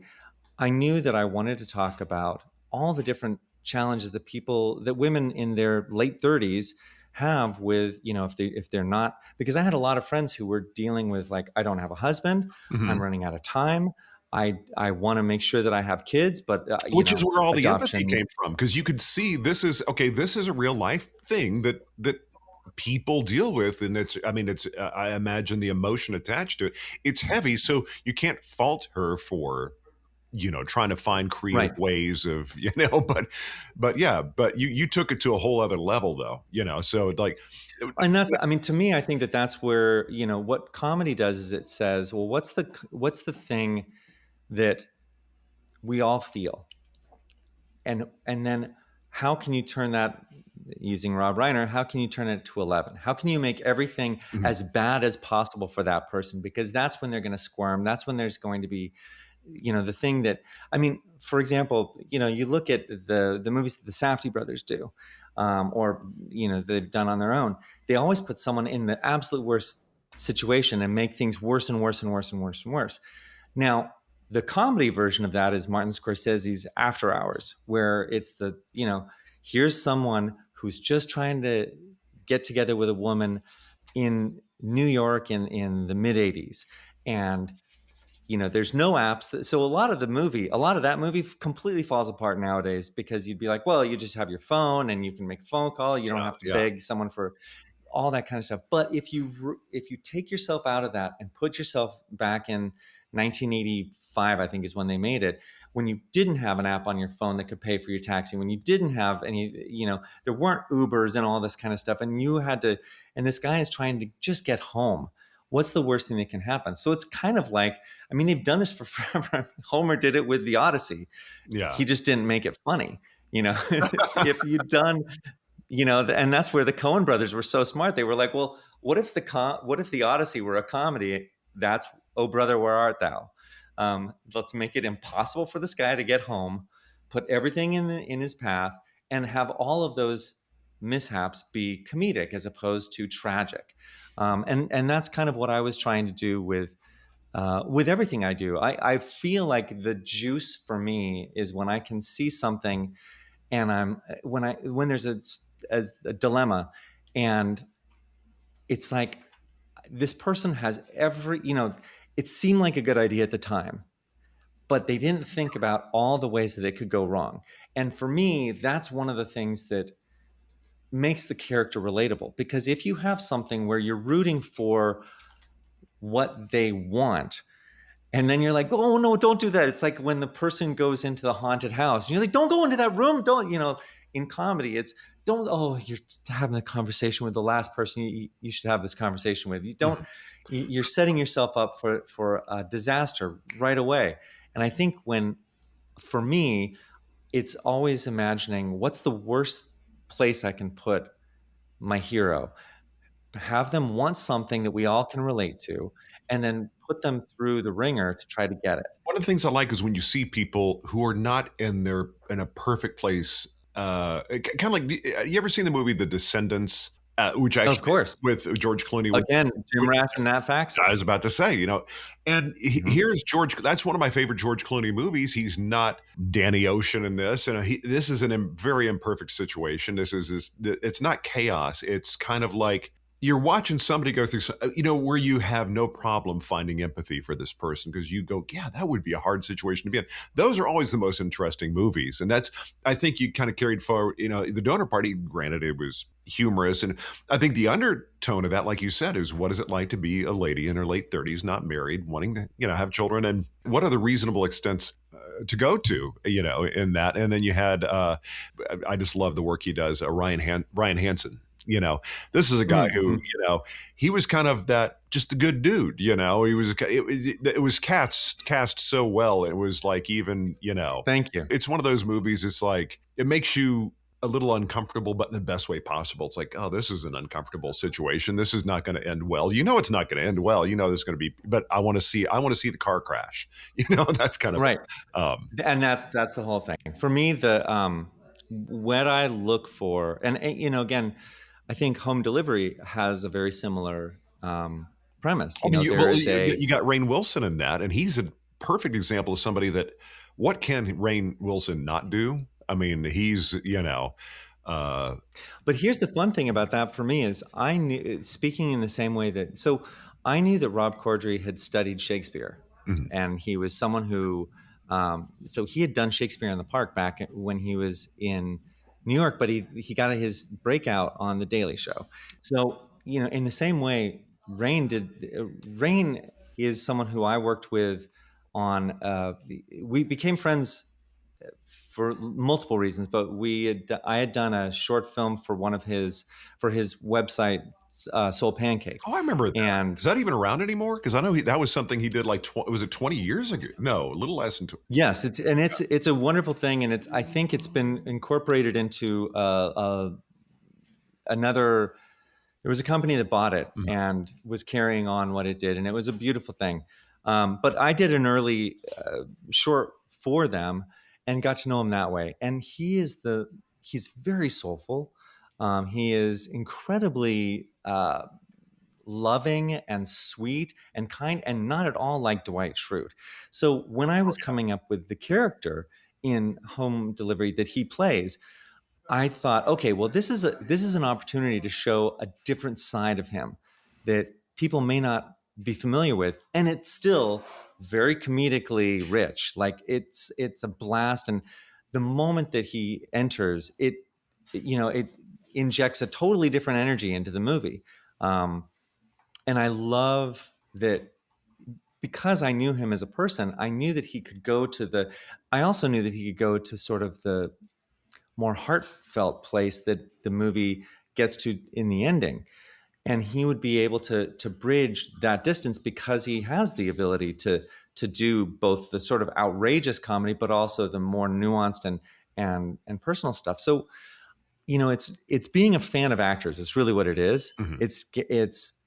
[SPEAKER 1] I knew that I wanted to talk about all the different challenges that women in their late 30s have with, if they're not, because I had a lot of friends who were dealing with, like, I don't have a husband, I'm
[SPEAKER 2] Mhm.
[SPEAKER 1] running out of time, I want to make sure that I have kids, but
[SPEAKER 2] Which is where all the empathy
[SPEAKER 1] adoption.
[SPEAKER 2] came from, because you could see this is a real life thing that people deal with, and it's I imagine the emotion attached to it. It's heavy, so you can't fault her for trying to find creative
[SPEAKER 1] Right.
[SPEAKER 2] ways of but yeah, but you took it to a whole other level though, so like
[SPEAKER 1] And I mean, to me, I think that that's where, what comedy does is it says, well, what's the thing that we all feel, and then how can you turn that, using Rob Reiner, how can you turn it to 11? How can you make everything
[SPEAKER 2] Mhm.
[SPEAKER 1] as bad as possible for that person? Because that's when they're going to squirm. That's when there's going to be, the thing that, I mean, for example, you look at the movies that the Safdie brothers do, or they've done on their own. They always put someone in the absolute worst situation and make things worse and worse and worse and worse and worse. Now, the comedy version of that is Martin Scorsese's After Hours, where it's here's someone who's just trying to get together with a woman in New York in the mid 80s. And there's no apps. So a lot of that movie completely falls apart nowadays, because you'd be like, well, you just have your phone and you can make a phone call. You don't
[SPEAKER 2] Yeah,
[SPEAKER 1] have to
[SPEAKER 2] yeah.
[SPEAKER 1] beg someone for all that kind of stuff. But if you take yourself out of that and put yourself back in 1985, I think is when they made it, when you didn't have an app on your phone that could pay for your taxi, when you didn't have any, there weren't Ubers and all this kind of stuff, and and this guy is trying to just get home. What's the worst thing that can happen? So it's kind of like, I mean, they've done this for forever. Homer did it with the Odyssey.
[SPEAKER 2] Yeah.
[SPEAKER 1] He just didn't make it funny. If you'd done, and that's where the Coen brothers were so smart. They were like, well, what if the Odyssey were a comedy? That's, oh brother, where art thou? Let's make it impossible for this guy to get home, put everything in his path, and have all of those mishaps be comedic as opposed to tragic. And that's kind of what I was trying to do with everything I do. I feel like the juice for me is when I can see something, and when there's a dilemma, and it's like, this person has it seemed like a good idea at the time, but they didn't think about all the ways that it could go wrong. And for me, that's one of the things that makes the character relatable, because if you have something where you're rooting for what they want, and then you're like, oh no, don't do that. It's like when the person goes into the haunted house and you're like, don't go into that room. Don't, in comedy, it's don't, oh, you're having a conversation with the last person you should have this conversation with. You don't, you're setting yourself up for a disaster right away. And I think for me, it's always imagining what's the worst place I can put my hero, have them want something that we all can relate to, and then put them through the ringer to try to get it.
[SPEAKER 2] One of the things I like is when you see people who are not in a perfect place. Kind of like, you ever seen the movie The Descendants? Which
[SPEAKER 1] Of
[SPEAKER 2] actually,
[SPEAKER 1] course.
[SPEAKER 2] with George Clooney,
[SPEAKER 1] Again, Jim Rash and Nat Faxon.
[SPEAKER 2] I was about to say, and here's George. That's one of my favorite George Clooney movies. He's not Danny Ocean in this, and this is a very imperfect situation. It's not chaos. It's kind of like you're watching somebody go through, where you have no problem finding empathy for this person because you go, yeah, that would be a hard situation to be in. Those are always the most interesting movies, and I think you kind of carried forward. The Donor Party. Granted, it was humorous, and I think the undertone of that, like you said, is what is it like to be a lady in her late 30s, not married, wanting to have children, and what are the reasonable extents to go to, in that. And then you had, I just love the work he does, Ryan Hansen. This is a guy who, he was kind of just a good dude. He was, it was cast so well. It was like, even,
[SPEAKER 1] Thank you.
[SPEAKER 2] It's one of those movies. It's like, it makes you a little uncomfortable, but in the best way possible. It's like, oh, this is an uncomfortable situation. This is not going to end well. It's not going to end well. There's going to be, but I want to see the car crash. That's kind of
[SPEAKER 1] right. And that's the whole thing for me. What I look for, and again, I think Home Delivery has a very similar premise.
[SPEAKER 2] You got Rainn Wilson in that, and he's a perfect example of somebody that, what can Rainn Wilson not do? I mean, he's,
[SPEAKER 1] But here's the fun thing about that for me is I knew, speaking in the same way I knew that Rob Corddry had studied Shakespeare, and he was someone who, so he had done Shakespeare in the Park back when he was in New York, but he got his breakout on The Daily Show. So, in the same way, Rainn is someone who I worked with on, we became friends for multiple reasons, but I had done a short film for his website, Soul Pancakes.
[SPEAKER 2] Oh, I remember that.
[SPEAKER 1] And
[SPEAKER 2] is that even around anymore? Because I know that was something he did like, was it 20 years ago? No, a little less than 20.
[SPEAKER 1] Yes, it's a wonderful thing, and I think it's been incorporated into another. There was a company that bought it and was carrying on what it did, and it was a beautiful thing. But I did an early short for them and got to know him that way. And he's very soulful. He is incredibly loving and sweet and kind, and not at all like Dwight Schrute. So when I was coming up with the character in Home Delivery that he plays, I thought, okay, well, this is an opportunity to show a different side of him that people may not be familiar with, and it's still very comedically rich. Like it's a blast, and the moment that he enters, it injects a totally different energy into the movie. And I love that because I knew him as a person. I knew that he could go to I also knew that he could go to sort of the more heartfelt place that the movie gets to in the ending. And he would be able to bridge that distance because he has the ability to do both the sort of outrageous comedy, but also the more nuanced and personal stuff. So, it's being a fan of actors. It's really what it is. It's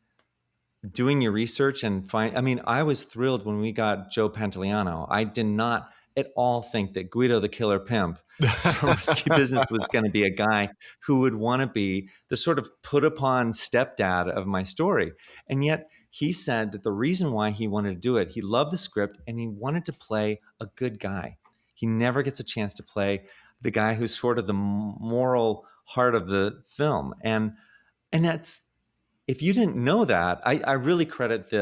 [SPEAKER 1] doing your research and I was thrilled when we got Joe Pantoliano. I did not at all think that Guido the Killer Pimp from Risky Business was going to be a guy who would want to be the sort of put upon stepdad of my story. And yet he said that the reason why he wanted to do it, he loved the script and he wanted to play a good guy. He never gets a chance to play the guy who's sort of the moral heart of the film. And that's, if you didn't know that, I really credit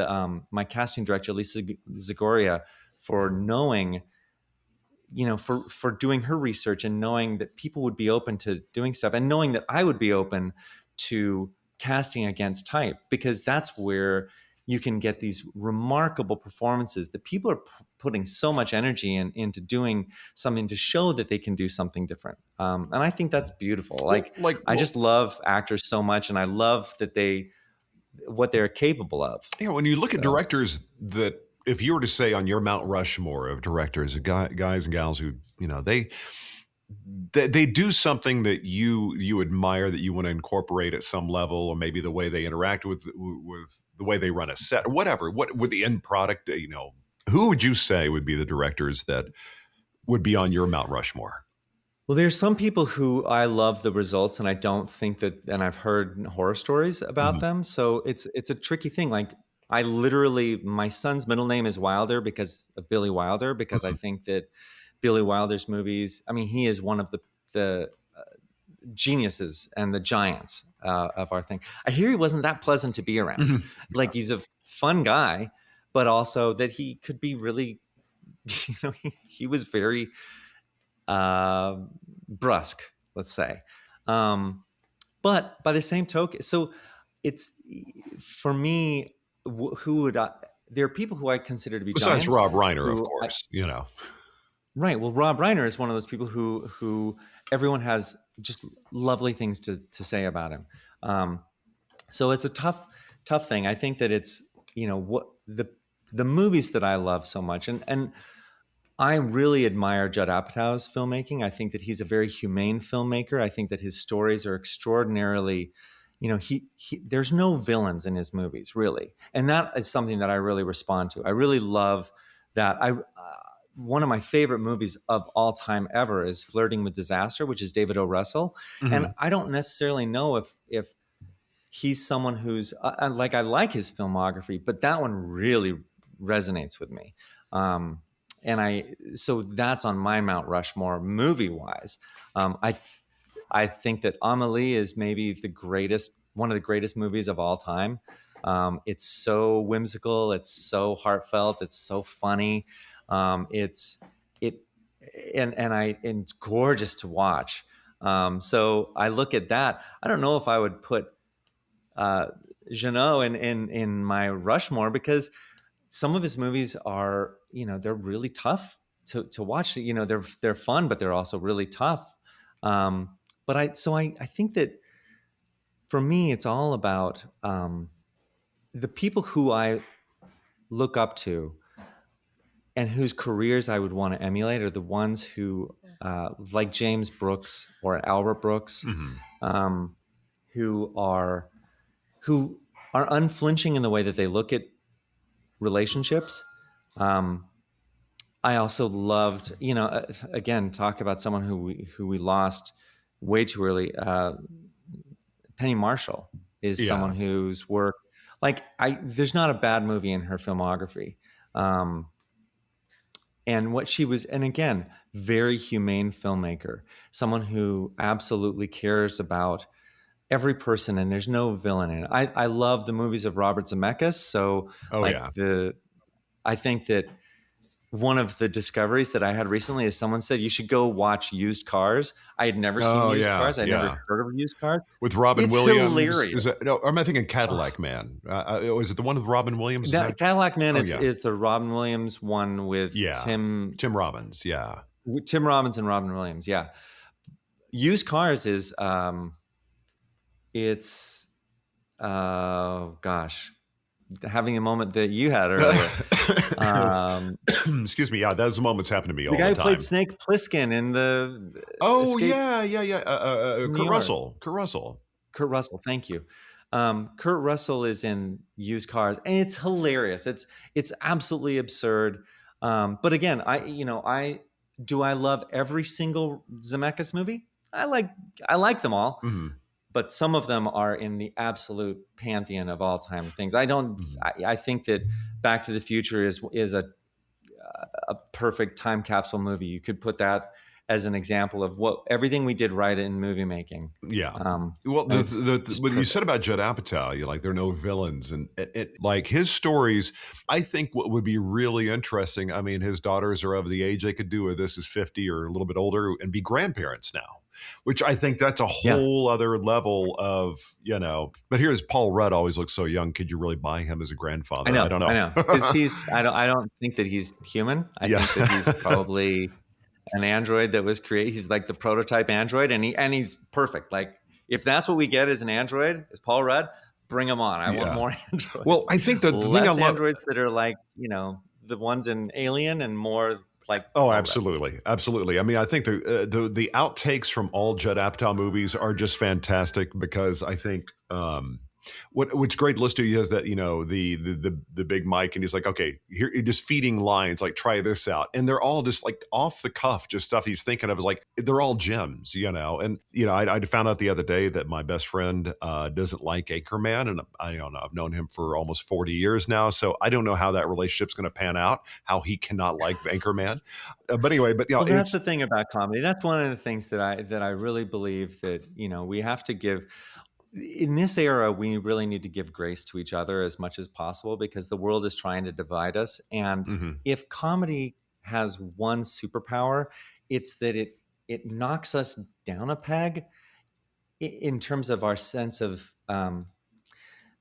[SPEAKER 1] my casting director, Lisa Zagoria, for knowing, for doing her research and knowing that people would be open to doing stuff, and knowing that I would be open to casting against type, because that's where you can get these remarkable performances that people are putting so much energy into doing something to show that they can do something different. And I think that's beautiful. I just love actors so much, and I love that what they're capable of.
[SPEAKER 2] When you look at directors that, if you were to say on your Mount Rushmore of directors, guys and gals who, they do something that you admire, that you want to incorporate at some level, or maybe the way they interact with the way they run a set, or whatever, what with the end product, who would you say would be the directors that would be on your Mount Rushmore?
[SPEAKER 1] Well, there's some people who I love the results, and I don't think that, and I've heard horror stories about them. So it's a tricky thing. Like, my son's middle name is Wilder because of Billy Wilder, because I think that Billy Wilder's movies, I mean, he is one of the geniuses and the giants of our thing. I hear he wasn't that pleasant to be around. Like, he's a fun guy, but also that he could be really, he was very brusque, let's say. But by the same token, so it's, for me, there are people who I consider to be
[SPEAKER 2] besides
[SPEAKER 1] giants.
[SPEAKER 2] Rob Reiner, of course,
[SPEAKER 1] Right. Well, Rob Reiner is one of those people who everyone has just lovely things to say about him. So it's a tough thing. I think that it's, what the movies that I love so much, and I really admire Judd Apatow's filmmaking. I think that he's a very humane filmmaker. I think that his stories are extraordinarily, there's no villains in his movies, really. And that is something that I really respond to. I really love that. One of my favorite movies of all time ever is Flirting with Disaster, which is David O. Russell. And I don't necessarily know if he's someone who's I like his filmography, but that one really resonates with me. So that's on my Mount Rushmore movie wise. I think that Amelie is maybe one of the greatest movies of all time. It's so whimsical. It's so heartfelt. It's so funny. It's gorgeous to watch. So I look at that. I don't know if I would put Jeannot in my Rushmore, because some of his movies are, they're really tough to watch. They're fun, but they're also really tough. But I think that for me, it's all about the people who I look up to and whose careers I would want to emulate are the ones who, like James Brooks or Albert Brooks, who are unflinching in the way that they look at relationships. I also loved, again, talk about someone who we lost way too early. Penny Marshall is someone whose work, there's not a bad movie in her filmography. And what she was, and again, very humane filmmaker, someone who absolutely cares about every person, and there's no villain in it. I love the movies of Robert Zemeckis. So I think that one of the discoveries that I had recently is someone said you should go watch Used Cars. I had never seen Used Cars. I'd never heard of Used Cars.
[SPEAKER 2] With Robin
[SPEAKER 1] it's
[SPEAKER 2] Williams.
[SPEAKER 1] Hilarious.
[SPEAKER 2] No, am I thinking Cadillac Man? Was it the one with Robin Williams?
[SPEAKER 1] Cadillac Man is the Robin Williams one with Tim
[SPEAKER 2] Robbins. Yeah.
[SPEAKER 1] Tim Robbins and Robin Williams. Yeah. Used Cars is, it's, having a moment that you had earlier.
[SPEAKER 2] Excuse me. Yeah, those moments happen to me all the time.
[SPEAKER 1] The guy who played Snake Plissken in the
[SPEAKER 2] Kurt Russell.
[SPEAKER 1] Kurt Russell, thank you. Kurt Russell is in Used Cars, and it's hilarious. It's absolutely absurd. But again, I love every single Zemeckis movie? I like them all. Mm-hmm. But some of them are in the absolute pantheon of all time things. I think that Back to the Future is a perfect time capsule movie. You could put that as an example of what everything we did right in movie making.
[SPEAKER 2] Yeah.
[SPEAKER 1] Um,
[SPEAKER 2] Well,
[SPEAKER 1] and it's just
[SPEAKER 2] what you said
[SPEAKER 1] perfect.
[SPEAKER 2] about Judd Apatow, you like there are no villains, and like his stories. I think what would be really interesting. I mean, his daughters are of the age they could do. This is 50 or a little bit older, and be grandparents now, which I think that's a
[SPEAKER 1] Yeah,
[SPEAKER 2] whole other level of But here's Paul Rudd always looks so young. Could you really buy him as a grandfather? I don't
[SPEAKER 1] I
[SPEAKER 2] know.
[SPEAKER 1] know, because I don't think that he's human. I
[SPEAKER 2] Yeah.
[SPEAKER 1] think that he's probably an android that was created. He's like the prototype android, and he's perfect. Like if that's what we get as an android, as Paul Rudd, bring him on. I want
[SPEAKER 2] Yeah.
[SPEAKER 1] more
[SPEAKER 2] Well,
[SPEAKER 1] androids,
[SPEAKER 2] I think the thing I
[SPEAKER 1] less
[SPEAKER 2] love.
[SPEAKER 1] androids that are like the ones in Alien, and more like
[SPEAKER 2] Oh,
[SPEAKER 1] Paul Rudd.
[SPEAKER 2] absolutely, absolutely. I mean, I think the outtakes from all Judd Apatow movies are just fantastic because I think what's great to listen to. He has that the big mic, and he's like, okay, here, just feeding lines like try this out, and they're all just like off the cuff, just stuff he's thinking of. Is like they're all gems, And I found out the other day that my best friend doesn't like Anchorman, and I don't know. I've known him for almost 40 years now, so I don't know how that relationship's going to pan out. How he cannot like Anchorman. But anyway, but
[SPEAKER 1] Well, that's
[SPEAKER 2] it's
[SPEAKER 1] the thing about comedy. That's one of the things that I really believe that we have to give. In this era, we really need to give grace to each other as much as possible because the world is trying to divide us. And
[SPEAKER 2] mhm.
[SPEAKER 1] if comedy has one superpower, it's that it knocks us down a peg in terms of our sense of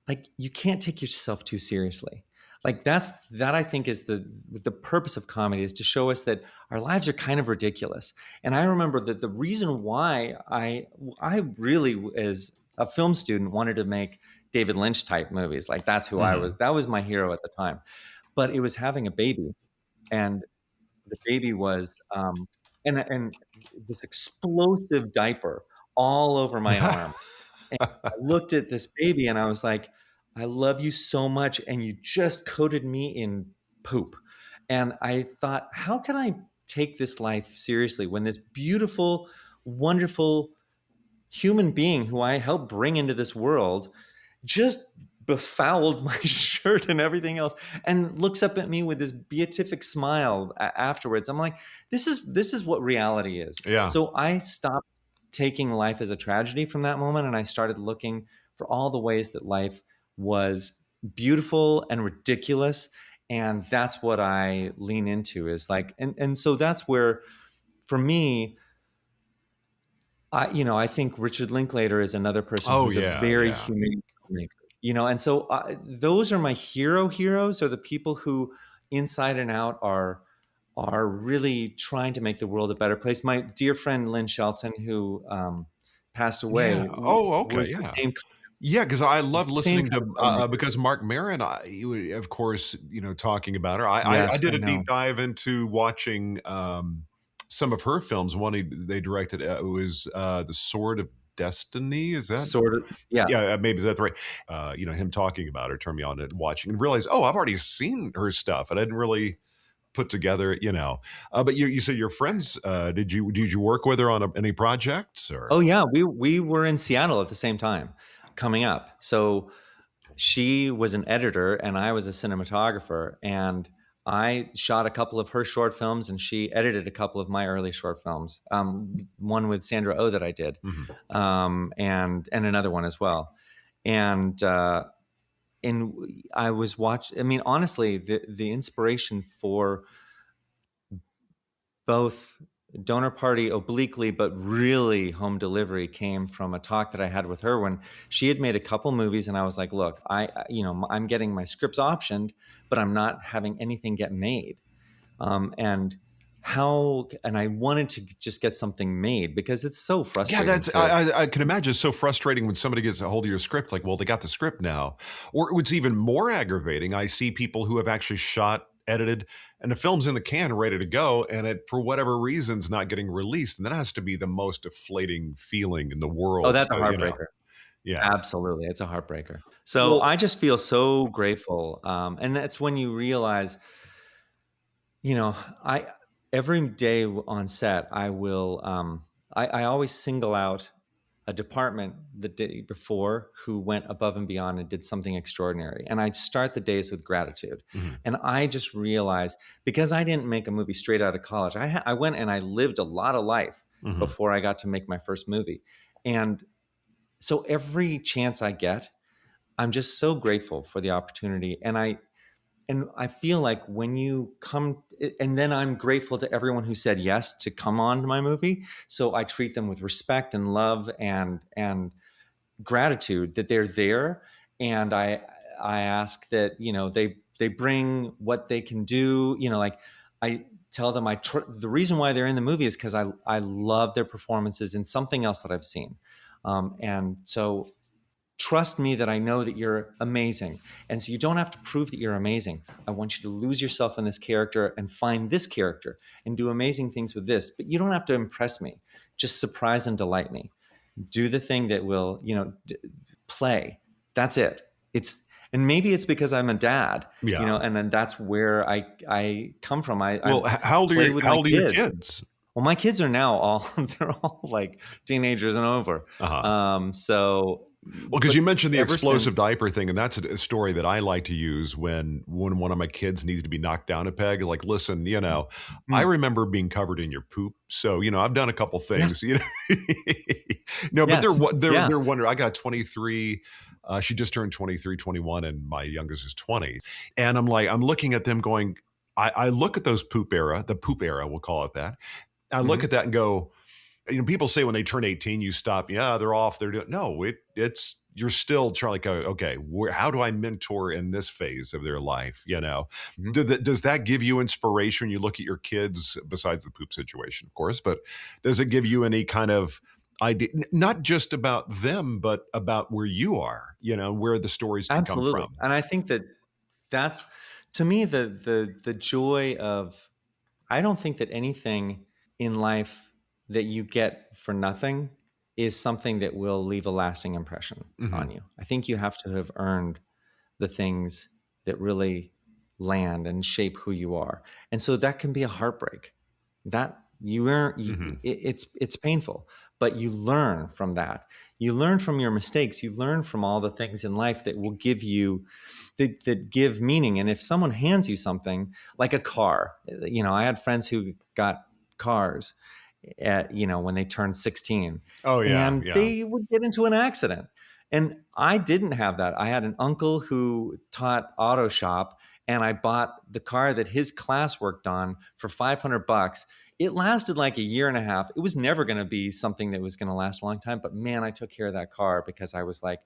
[SPEAKER 1] like you can't take yourself too seriously. Like that I think is the purpose of comedy is to show us that our lives are kind of ridiculous. And I remember that the reason why I really, as a film student, wanted to make David Lynch type movies. Like that's who I was.
[SPEAKER 2] Mhm.
[SPEAKER 1] That was my hero at the time. But it was having a baby, and the baby was and this explosive diaper all over my arm. I looked at this baby and I was like, I love you so much. And you just coated me in poop. And I thought, how can I take this life seriously when this beautiful, wonderful human being who I helped bring into this world just befouled my shirt and everything else and looks up at me with this beatific smile afterwards. I'm like, this is what reality is.
[SPEAKER 2] Yeah.
[SPEAKER 1] So I stopped taking life as a tragedy from that moment, and I started looking for all the ways that life was beautiful and ridiculous. And that's what I lean into, is like, and so that's where, for me, I think Richard Linklater is another person
[SPEAKER 2] Oh
[SPEAKER 1] who's a
[SPEAKER 2] yeah,
[SPEAKER 1] very
[SPEAKER 2] yeah.
[SPEAKER 1] humane filmmaker. And so those are my heroes, are the people who, inside and out, are really trying to make the world a better place. My dear friend Lynn Shelton, who passed away,
[SPEAKER 2] Yeah. Oh, okay.
[SPEAKER 1] was the
[SPEAKER 2] Yeah.
[SPEAKER 1] same
[SPEAKER 2] Yeah, because I love
[SPEAKER 1] same
[SPEAKER 2] listening
[SPEAKER 1] kind
[SPEAKER 2] to
[SPEAKER 1] of filmmaker.
[SPEAKER 2] because Mark Maron, of course, talking about her. I
[SPEAKER 1] Yes,
[SPEAKER 2] did
[SPEAKER 1] I
[SPEAKER 2] a deep
[SPEAKER 1] know.
[SPEAKER 2] dive into watching some of her films. One they directed was The Sword of Destiny. Is that
[SPEAKER 1] Sort of, yeah.
[SPEAKER 2] yeah? Maybe that's right. Him talking about her turned me on to watching and realized, oh, I've already seen her stuff, and I didn't really put together. But you said your friends. Did you work with her on any projects or?
[SPEAKER 1] Oh yeah, we were in Seattle at the same time, coming up. So she was an editor and I was a cinematographer, and I shot a couple of her short films and she edited a couple of my early short films. One with Sandra Oh that I did,
[SPEAKER 2] Mhm.
[SPEAKER 1] and another one as well. And I was watching. I mean, honestly, the inspiration for both Donor Party obliquely, but really Home Delivery, came from a talk that I had with her when she had made a couple movies, and I was like, "Look, I'm getting my scripts optioned, but I'm not having anything get made." And I wanted to just get something made because it's so
[SPEAKER 2] Yeah,
[SPEAKER 1] frustrating
[SPEAKER 2] that's
[SPEAKER 1] to.
[SPEAKER 2] I can imagine it's so frustrating when somebody gets a hold of your script, like, well, they got the script now. Or what's even more aggravating, I see people who have actually shot, edited, and the film's in the can ready to go, and it for whatever reason's not getting released. And that has to be the most deflating feeling in the
[SPEAKER 1] Oh,
[SPEAKER 2] world.
[SPEAKER 1] that's a
[SPEAKER 2] So,
[SPEAKER 1] heartbreaker.
[SPEAKER 2] yeah.
[SPEAKER 1] Absolutely, it's a heartbreaker. So
[SPEAKER 2] Well,
[SPEAKER 1] I just feel so grateful, and that's when you realize, you know, I every day on set, I will, I always single out. a department the day before who went above and beyond and did something extraordinary. And I start the days with gratitude.
[SPEAKER 2] Mm-hmm.
[SPEAKER 1] And I just realized, because I didn't make a movie straight out of college, I went and I lived a lot of life
[SPEAKER 2] Mm-hmm.
[SPEAKER 1] before I got to make my first movie. And so every chance I get, I'm just so grateful for the opportunity. And I feel like when you come, and then I'm grateful to everyone who said yes to come on to my movie. So I treat them with respect and love and gratitude that they're there. And I ask that, they bring what they can do. Like I tell them the reason why they're in the movie is because I love their performances in something else that I've seen. And so trust me that I know that you're amazing. And so you don't have to prove that you're amazing. I want you to lose yourself in this character and find this character and do amazing things with this. But you don't have to impress me. Just surprise and delight me. Do the thing that will, play. That's it. And maybe it's because I'm a dad,
[SPEAKER 2] Yeah.
[SPEAKER 1] and then that's where I come from.
[SPEAKER 2] Well,
[SPEAKER 1] I
[SPEAKER 2] how old
[SPEAKER 1] play
[SPEAKER 2] are
[SPEAKER 1] with
[SPEAKER 2] how
[SPEAKER 1] my
[SPEAKER 2] old are your
[SPEAKER 1] kids.
[SPEAKER 2] kids?
[SPEAKER 1] Well, my kids are now they're all like teenagers and over.
[SPEAKER 2] Uh-huh.
[SPEAKER 1] So,
[SPEAKER 2] Well, because you mentioned the
[SPEAKER 1] ever
[SPEAKER 2] explosive
[SPEAKER 1] since,
[SPEAKER 2] diaper thing, and that's a story that I like to use when one of my kids needs to be knocked down a peg. Like, listen, I
[SPEAKER 1] mm,
[SPEAKER 2] remember being covered in your poop, so I've done a couple
[SPEAKER 1] yes,
[SPEAKER 2] things, no, but
[SPEAKER 1] yes, yeah,
[SPEAKER 2] they're wondering. I got 23. She just turned 23, 21, and my youngest is 20, and I'm looking at them going. I look at the poop era, we'll call it that. I look
[SPEAKER 1] hmm
[SPEAKER 2] at that and go, people say when they turn 18, you stop. Yeah, they're off. They're doing no. It's you're still trying to go. Okay, how do I mentor in this phase of their life?
[SPEAKER 1] hmm
[SPEAKER 2] Does that give you inspiration? You look at your kids, besides the poop situation, of course, but does it give you any kind of idea, not just about them, but about where you are? Where the stories can come
[SPEAKER 1] absolutely.
[SPEAKER 2] from.
[SPEAKER 1] And I think that's to me the joy of. I don't think that anything in life that you get for nothing is something that will leave a lasting impression
[SPEAKER 2] Hmm.
[SPEAKER 1] on you. I think you have to have earned the things that really land and shape who you are. And so that can be a heartbreak. That
[SPEAKER 2] Hmm.
[SPEAKER 1] it's painful, but you learn from that. You learn from your mistakes. You learn from all the things in life that will give you that give meaning. And if someone hands you something like a car, I had friends who got cars when they turned 16,
[SPEAKER 2] Oh yeah,
[SPEAKER 1] and
[SPEAKER 2] yeah.
[SPEAKER 1] they would get into an accident. And I didn't have that. I had an uncle who taught auto shop, and I bought the car that his class worked on for $500. It lasted like a year and a half. It was never going to be something that was going to last a long time. But man, I took care of that car because I was like,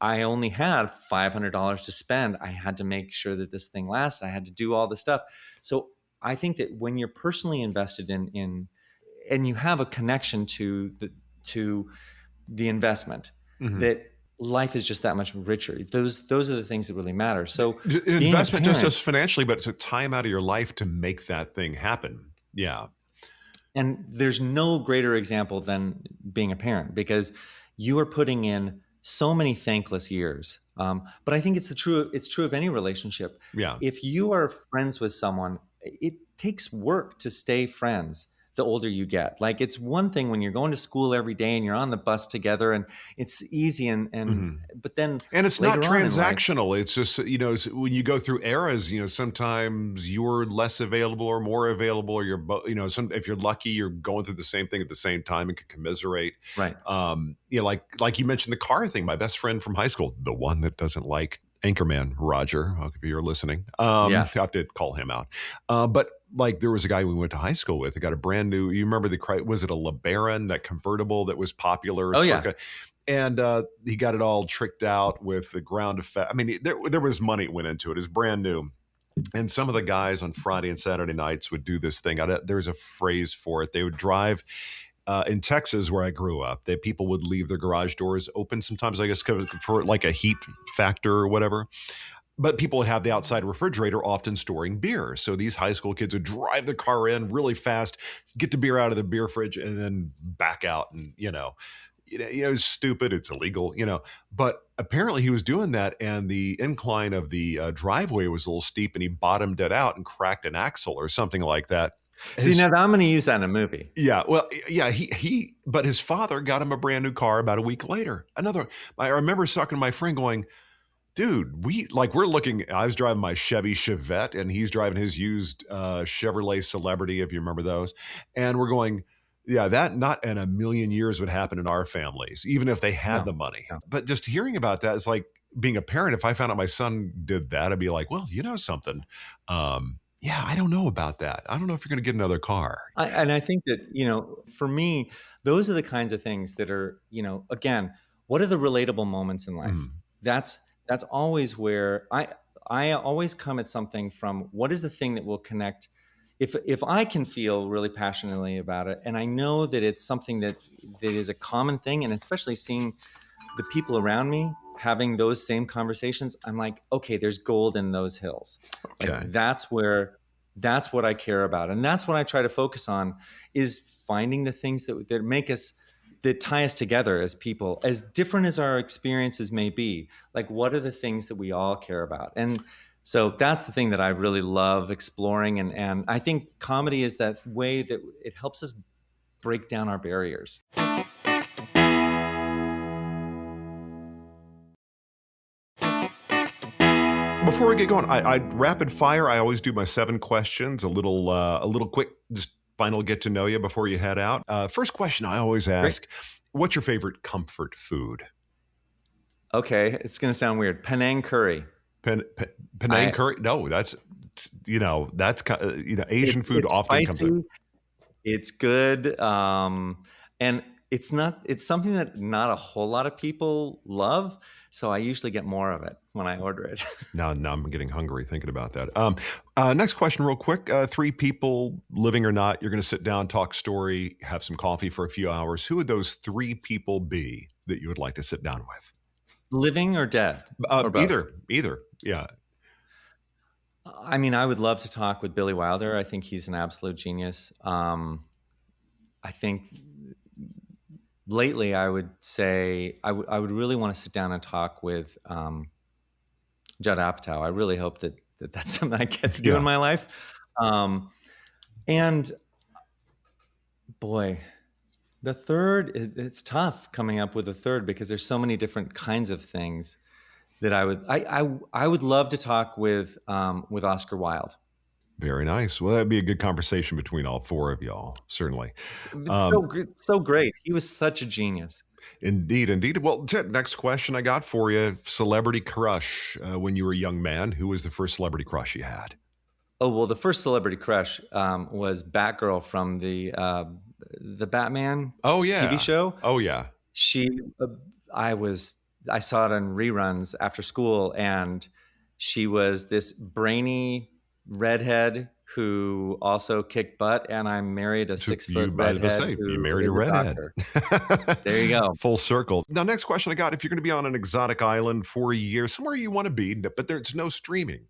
[SPEAKER 1] I only had $500 to spend. I had to make sure that this thing lasted. I had to do all the stuff. So I think that when you're personally invested in and you have a connection to the investment,
[SPEAKER 2] Hmm.
[SPEAKER 1] that life is just that much richer. Those are the things that really matter. So
[SPEAKER 2] An
[SPEAKER 1] being a
[SPEAKER 2] investment just
[SPEAKER 1] parent,
[SPEAKER 2] as financially, but to time out of your life to make that thing happen. Yeah.
[SPEAKER 1] and there's no greater example than being a parent, because you are putting in so many thankless years. But I think it's true of any relationship.
[SPEAKER 2] Yeah.
[SPEAKER 1] If you are friends with someone, it takes work to stay friends the older you get. Like, it's one thing when you're going to school every day and you're on the bus together and it's easy, and
[SPEAKER 2] Hmm.
[SPEAKER 1] but then
[SPEAKER 2] And it's not
[SPEAKER 1] later on in life,
[SPEAKER 2] transactional. It's just, when you go through eras, sometimes you're less available or more available, or you're, if you're lucky, you're going through the same thing at the same time and can commiserate.
[SPEAKER 1] right?
[SPEAKER 2] Like you mentioned the car thing, my best friend from high school, the one that doesn't like Anchorman, Roger, if you're listening,
[SPEAKER 1] Yeah.
[SPEAKER 2] I have to call him out. But like, there was a guy we went to high school with, who got a brand new, you remember was it a LeBaron, that convertible that was popular
[SPEAKER 1] Oh yeah.
[SPEAKER 2] circa? And he got it all tricked out with the ground effect. I mean, there was money went into it. It was brand new. And some of the guys on Friday and Saturday nights would do this thing. There's a phrase for it. They would drive in Texas, where I grew up. That people would leave their garage doors open sometimes, I guess, for like a heat factor or whatever. But people would have the outside refrigerator often storing beer. So these high school kids would drive the car in really fast, get the beer out of the beer fridge, and then back out. And, it's stupid. It's illegal, But apparently he was doing that, and the incline of the driveway was a little steep, and he bottomed it out and cracked an axle or something like that.
[SPEAKER 1] See, now I'm going to use that in a movie.
[SPEAKER 2] Yeah, well, yeah, but his father got him a brand new car about a week later. I remember talking to my friend going, dude, we're looking, I was driving my Chevy Chevette and he's driving his used Chevrolet Celebrity, if you remember those. And we're going, yeah, that not in a million years would happen in our families, even if they had
[SPEAKER 1] No,
[SPEAKER 2] the money.
[SPEAKER 1] no.
[SPEAKER 2] But just hearing about that, it's like being a parent. If I found out my son did that, I'd be like, well, you know something. Yeah, I don't know about that. I don't know if you're going to get another car.
[SPEAKER 1] And I think that, for me, those are the kinds of things that are, again, what are the relatable moments in life?
[SPEAKER 2] Mm.
[SPEAKER 1] That's always where I always come at something from what is the thing that will connect. If I can feel really passionately about it, and I know that it's something that is a common thing, and especially seeing the people around me having those same conversations, I'm like, okay, there's gold in those hills.
[SPEAKER 2] Okay.
[SPEAKER 1] Like that's what I care about. And that's what I try to focus on, is finding the things that tie us together as people, as different as our experiences may be. Like, what are the things that we all care about? And so that's the thing that I really love exploring. And I think comedy is that way that it helps us break down our barriers.
[SPEAKER 2] Before we get going, I rapid fire. I always do my 7 questions, a little quick, just final get to know you before you head out. First question I always ask:
[SPEAKER 1] Great.
[SPEAKER 2] What's your favorite comfort food?
[SPEAKER 1] Okay, it's going to sound weird. Penang curry.
[SPEAKER 2] Penang curry? No, that's Asian food
[SPEAKER 1] it's
[SPEAKER 2] often
[SPEAKER 1] spicy,
[SPEAKER 2] comes.
[SPEAKER 1] It's good, and it's something that not a whole lot of people love. So I usually get more of it when I order it.
[SPEAKER 2] Now I'm getting hungry thinking about that. Next question, real quick. 3 people, living or not, you're going to sit down, talk story, have some coffee for a few hours. Who would those 3 people be that you would like to sit down with?
[SPEAKER 1] Living or dead? Or both?
[SPEAKER 2] Either. Yeah.
[SPEAKER 1] I mean, I would love to talk with Billy Wilder. I think he's an absolute genius. I think lately I would say I would really want to sit down and talk with Judd Apatow. I really hope that's something I get to do in my life. And boy, the third, it's tough coming up with a third, because there's so many different kinds of things that I would love to talk with Oscar Wilde.
[SPEAKER 2] Very nice. Well, that'd be a good conversation between all 4 of y'all, certainly.
[SPEAKER 1] It's so great. He was such a genius.
[SPEAKER 2] Indeed. Well, next question I got for you: celebrity crush when you were a young man. Who was the first celebrity crush you had?
[SPEAKER 1] Oh, well, the first celebrity crush was Batgirl from the Batman TV show.
[SPEAKER 2] Oh, yeah.
[SPEAKER 1] I saw it on reruns after school, and she was this brainy redhead who also kicked butt, and I married a 6-foot redhead.
[SPEAKER 2] You married a redhead.
[SPEAKER 1] There you go.
[SPEAKER 2] Full circle. Now, next question I got: if you're going to be on an exotic island for a year, somewhere you want to be, but there's no streaming.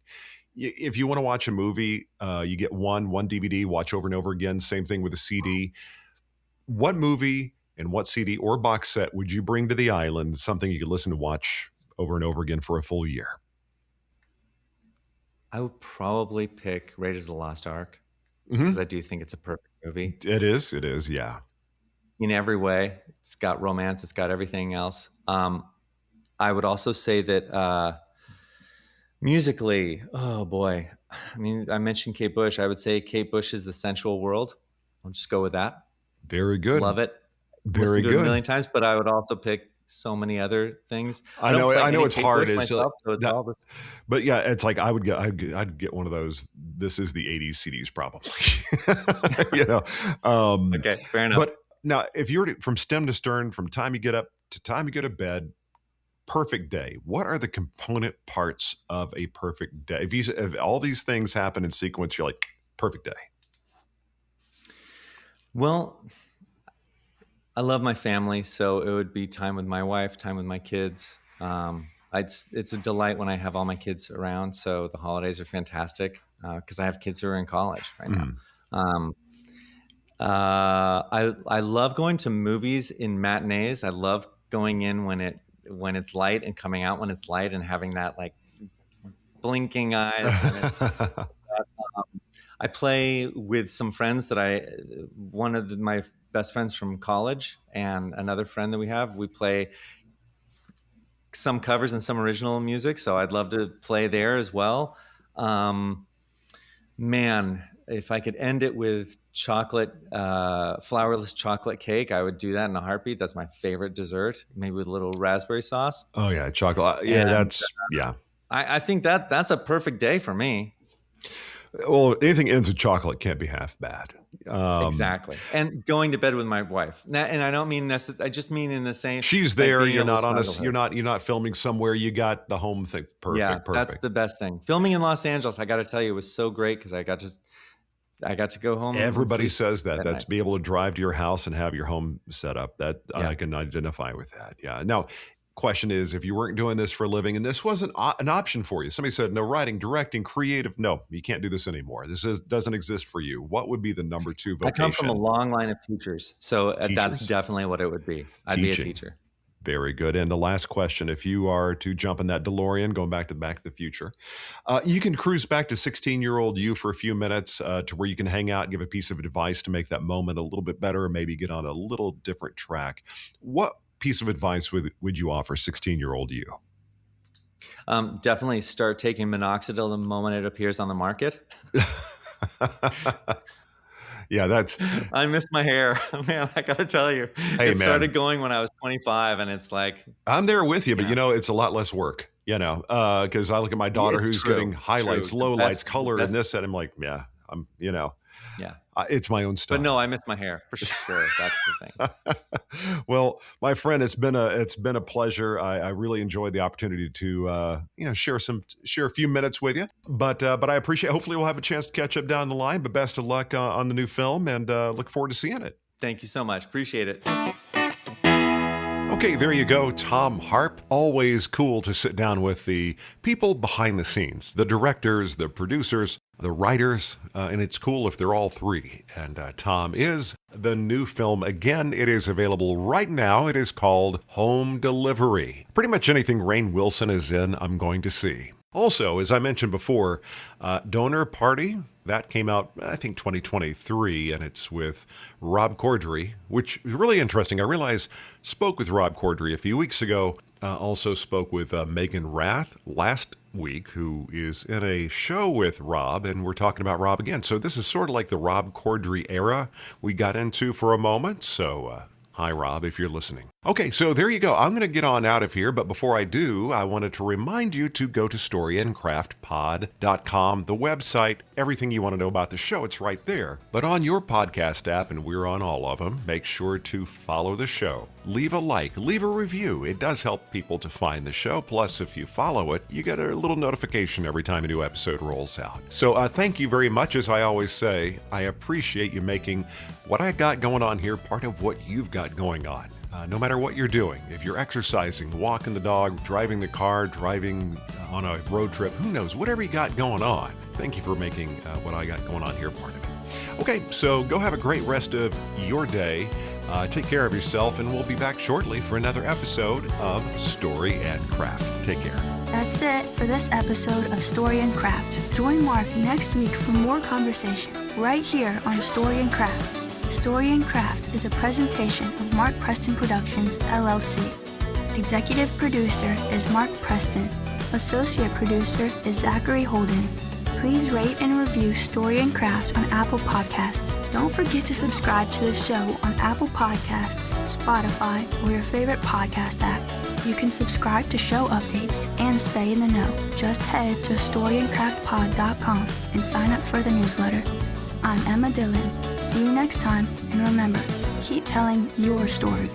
[SPEAKER 2] If you want to watch a movie, you get one DVD, watch over and over again. Same thing with a CD. What movie and what CD or box set would you bring to the island? Something you could listen to, watch over and over again for a full year.
[SPEAKER 1] I would probably pick Raiders of the Lost Ark, because I do think it's a perfect movie.
[SPEAKER 2] It is, yeah.
[SPEAKER 1] In every way. It's got romance. It's got everything else. I would also say that musically, oh boy. I mean, I mentioned Kate Bush. I would say Kate Bush's The Sensual World. I'll just go with that.
[SPEAKER 2] Very good.
[SPEAKER 1] Love it.
[SPEAKER 2] Very good.
[SPEAKER 1] It a million times, but I would also pick so many other things.
[SPEAKER 2] I know it's hard. But yeah, it's like I'd get one of those. This is the 80s CDs, probably.
[SPEAKER 1] Okay, fair enough.
[SPEAKER 2] But now, if you were from stem to stern, from time you get up to time you go to bed, perfect day. What are the component parts of a perfect day? If all these things happen in sequence, you're like, perfect day.
[SPEAKER 1] Well, I love my family, so it would be time with my wife, time with my kids. It's a delight when I have all my kids around. So the holidays are fantastic because I have kids who are in college right now. I love going to movies in matinees. I love going in when it's light and coming out when it's light and having that like blinking eyes. I play with some friends one of my best friends from college and another friend that we have. We play some covers and some original music, so I'd love to play there as well. Man, if I could end it with flourless chocolate cake, I would do that in a heartbeat. That's my favorite dessert, maybe with a little raspberry sauce.
[SPEAKER 2] Oh yeah, chocolate. Yeah,
[SPEAKER 1] And
[SPEAKER 2] yeah.
[SPEAKER 1] I think that's a perfect day for me.
[SPEAKER 2] Well, anything ends with chocolate can't be half bad.
[SPEAKER 1] Exactly. And going to bed with my wife. And I don't mean I just mean in the same.
[SPEAKER 2] She's
[SPEAKER 1] like
[SPEAKER 2] there.
[SPEAKER 1] being
[SPEAKER 2] You're
[SPEAKER 1] able to
[SPEAKER 2] not on a.
[SPEAKER 1] snuggle her.
[SPEAKER 2] You're not filming somewhere. You got the home thing. Perfect.
[SPEAKER 1] Yeah,
[SPEAKER 2] Perfect.
[SPEAKER 1] that's the best thing. Filming in Los Angeles, I got to tell you, was so great because I got to go home.
[SPEAKER 2] Everybody
[SPEAKER 1] and sleep
[SPEAKER 2] says that. That's
[SPEAKER 1] night.
[SPEAKER 2] be able to drive to your house and have your home set up. That
[SPEAKER 1] Yeah.
[SPEAKER 2] I can identify with that. Yeah. Now, question is, if you weren't doing this for a living and this wasn't an option for you, somebody said, no, writing, directing, creative, no, you can't do this anymore. Doesn't exist for you. What would be the number 2 vocation?
[SPEAKER 1] I come from a long line of teachers, so that's
[SPEAKER 2] Teachers?
[SPEAKER 1] definitely what it would be. I'd be a teacher.
[SPEAKER 2] Very good. And the last question, if you are to jump in that DeLorean, going back to Back to the Future, you can cruise back to 16-year-old you for a few minutes to where you can hang out and give a piece of advice to make that moment a little bit better, or maybe get on a little different track. What piece of advice would you offer 16-year-old you?
[SPEAKER 1] Definitely start taking minoxidil the moment it appears on the market.
[SPEAKER 2] Yeah,
[SPEAKER 1] I missed my hair, man. I got to tell you, it started going when I was 25, and it's like
[SPEAKER 2] I'm there with you, but it's a lot less work. Because I look at my daughter who's getting highlights, lowlights, color, and this, and I'm like, yeah, it's my own stuff.
[SPEAKER 1] But no, I miss my hair for sure. That's the thing.
[SPEAKER 2] Well, my friend, it's been a pleasure. I really enjoyed the opportunity to share a few minutes with you. But I appreciate. Hopefully, we'll have a chance to catch up down the line. But best of luck on the new film, and look forward to seeing it.
[SPEAKER 1] Thank you so much. Appreciate it.
[SPEAKER 2] Okay, there you go, Thom Harp. Always cool to sit down with the people behind the scenes, the directors, the producers, the writers, and it's cool if they're all three. And Thom is the new film. Again, it is available right now. It is called Home Delivery. Pretty much anything Rainn Wilson is in, I'm going to see. Also, as I mentioned before, Donor Party, that came out, I think, 2023, and it's with Rob Corddry, which is really interesting. I spoke with Rob Corddry a few weeks ago, also spoke with Megan Rath last week, who is in a show with Rob, and we're talking about Rob again. So this is sort of like the Rob Corddry era we got into for a moment, so hi, Rob, if you're listening. Okay, so there you go. I'm going to get on out of here, but before I do, I wanted to remind you to go to storyandcraftpod.com, the website. Everything you want to know about the show, it's right there. But on your podcast app, and we're on all of them, make sure to follow the show. Leave a like, leave a review. It does help people to find the show. Plus, if you follow it, you get a little notification every time a new episode rolls out. So thank you very much. As I always say, I appreciate you making what I got going on here part of what you've got going on. No matter what you're doing, if you're exercising, walking the dog, driving the car, driving on a road trip, who knows, whatever you got going on, thank you for making what I got going on here part of it. Okay, so go have a great rest of your day. Take care of yourself, and we'll be back shortly for another episode of Story and Craft. Take care.
[SPEAKER 3] That's it for this episode of Story and Craft. Join Mark next week for more conversation right here on Story and Craft. Story and Craft is a presentation of Mark Preston Productions, LLC. Executive producer is Mark Preston. Associate producer is Zachary Holden. Please rate and review Story and Craft on Apple Podcasts. Don't forget to subscribe to the show on Apple Podcasts, Spotify, or your favorite podcast app. You can subscribe to show updates and stay in the know. Just head to storyandcraftpod.com and sign up for the newsletter. I'm Emma Dillon. See you next time, and remember, keep telling your story.